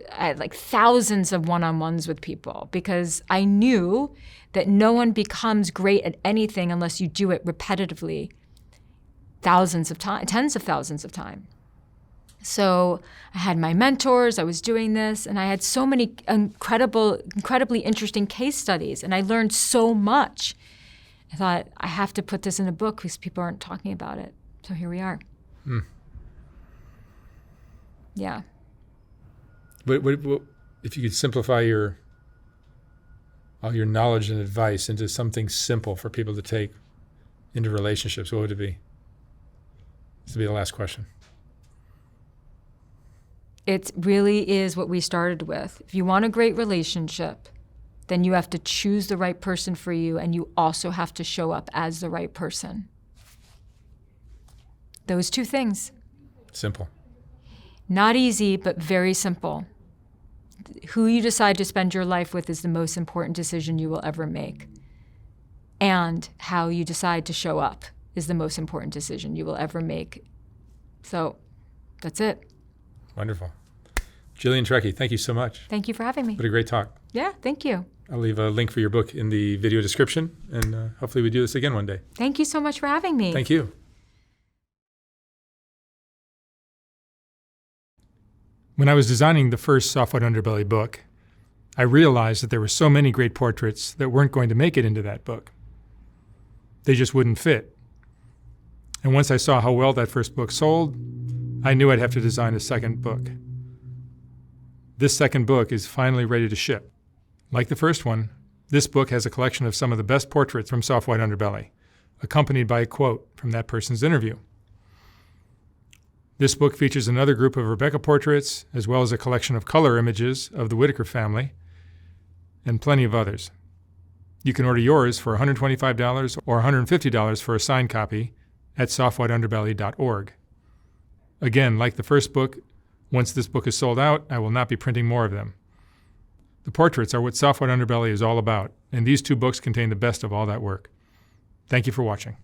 Speaker 2: had thousands of one-on-ones with people because I knew that no one becomes great at anything unless you do it repetitively. Thousands of times, tens of thousands of times. So I had my mentors, I was doing this, and I had so many incredibly interesting case studies, and I learned so much. I thought, I have to put this in a book because people aren't talking about it. So here we are. Yeah.
Speaker 1: What, if you could simplify all your knowledge and advice into something simple for people to take into relationships, what would it be? This will be the last question.
Speaker 2: It really is what we started with. If you want a great relationship, then you have to choose the right person for you, and you also have to show up as the right person. Those 2 things.
Speaker 1: Simple.
Speaker 2: Not easy, but very simple. Who you decide to spend your life with is the most important decision you will ever make. And how you decide to show up is the most important decision you will ever make. So that's it.
Speaker 1: Wonderful. Jillian Turecki, thank you so much.
Speaker 2: Thank you for having me.
Speaker 1: What a great talk.
Speaker 2: Yeah, thank you.
Speaker 1: I'll leave a link for your book in the video description, and hopefully we do this again one day.
Speaker 2: Thank you so much for having me.
Speaker 1: Thank you. When I was designing the first Soft White Underbelly book, I realized that there were so many great portraits that weren't going to make it into that book. They just wouldn't fit. And once I saw how well that first book sold, I knew I'd have to design a second book. This second book is finally ready to ship. Like the first one, this book has a collection of some of the best portraits from Soft White Underbelly, accompanied by a quote from that person's interview. This book features another group of Rebecca portraits, as well as a collection of color images of the Whitaker family, and plenty of others. You can order yours for $125 or $150 for a signed copy at softwhiteunderbelly.org. Again, like the first book, once this book is sold out, I will not be printing more of them. The portraits are what Soft White Underbelly is all about, and these 2 books contain the best of all that work. Thank you for watching.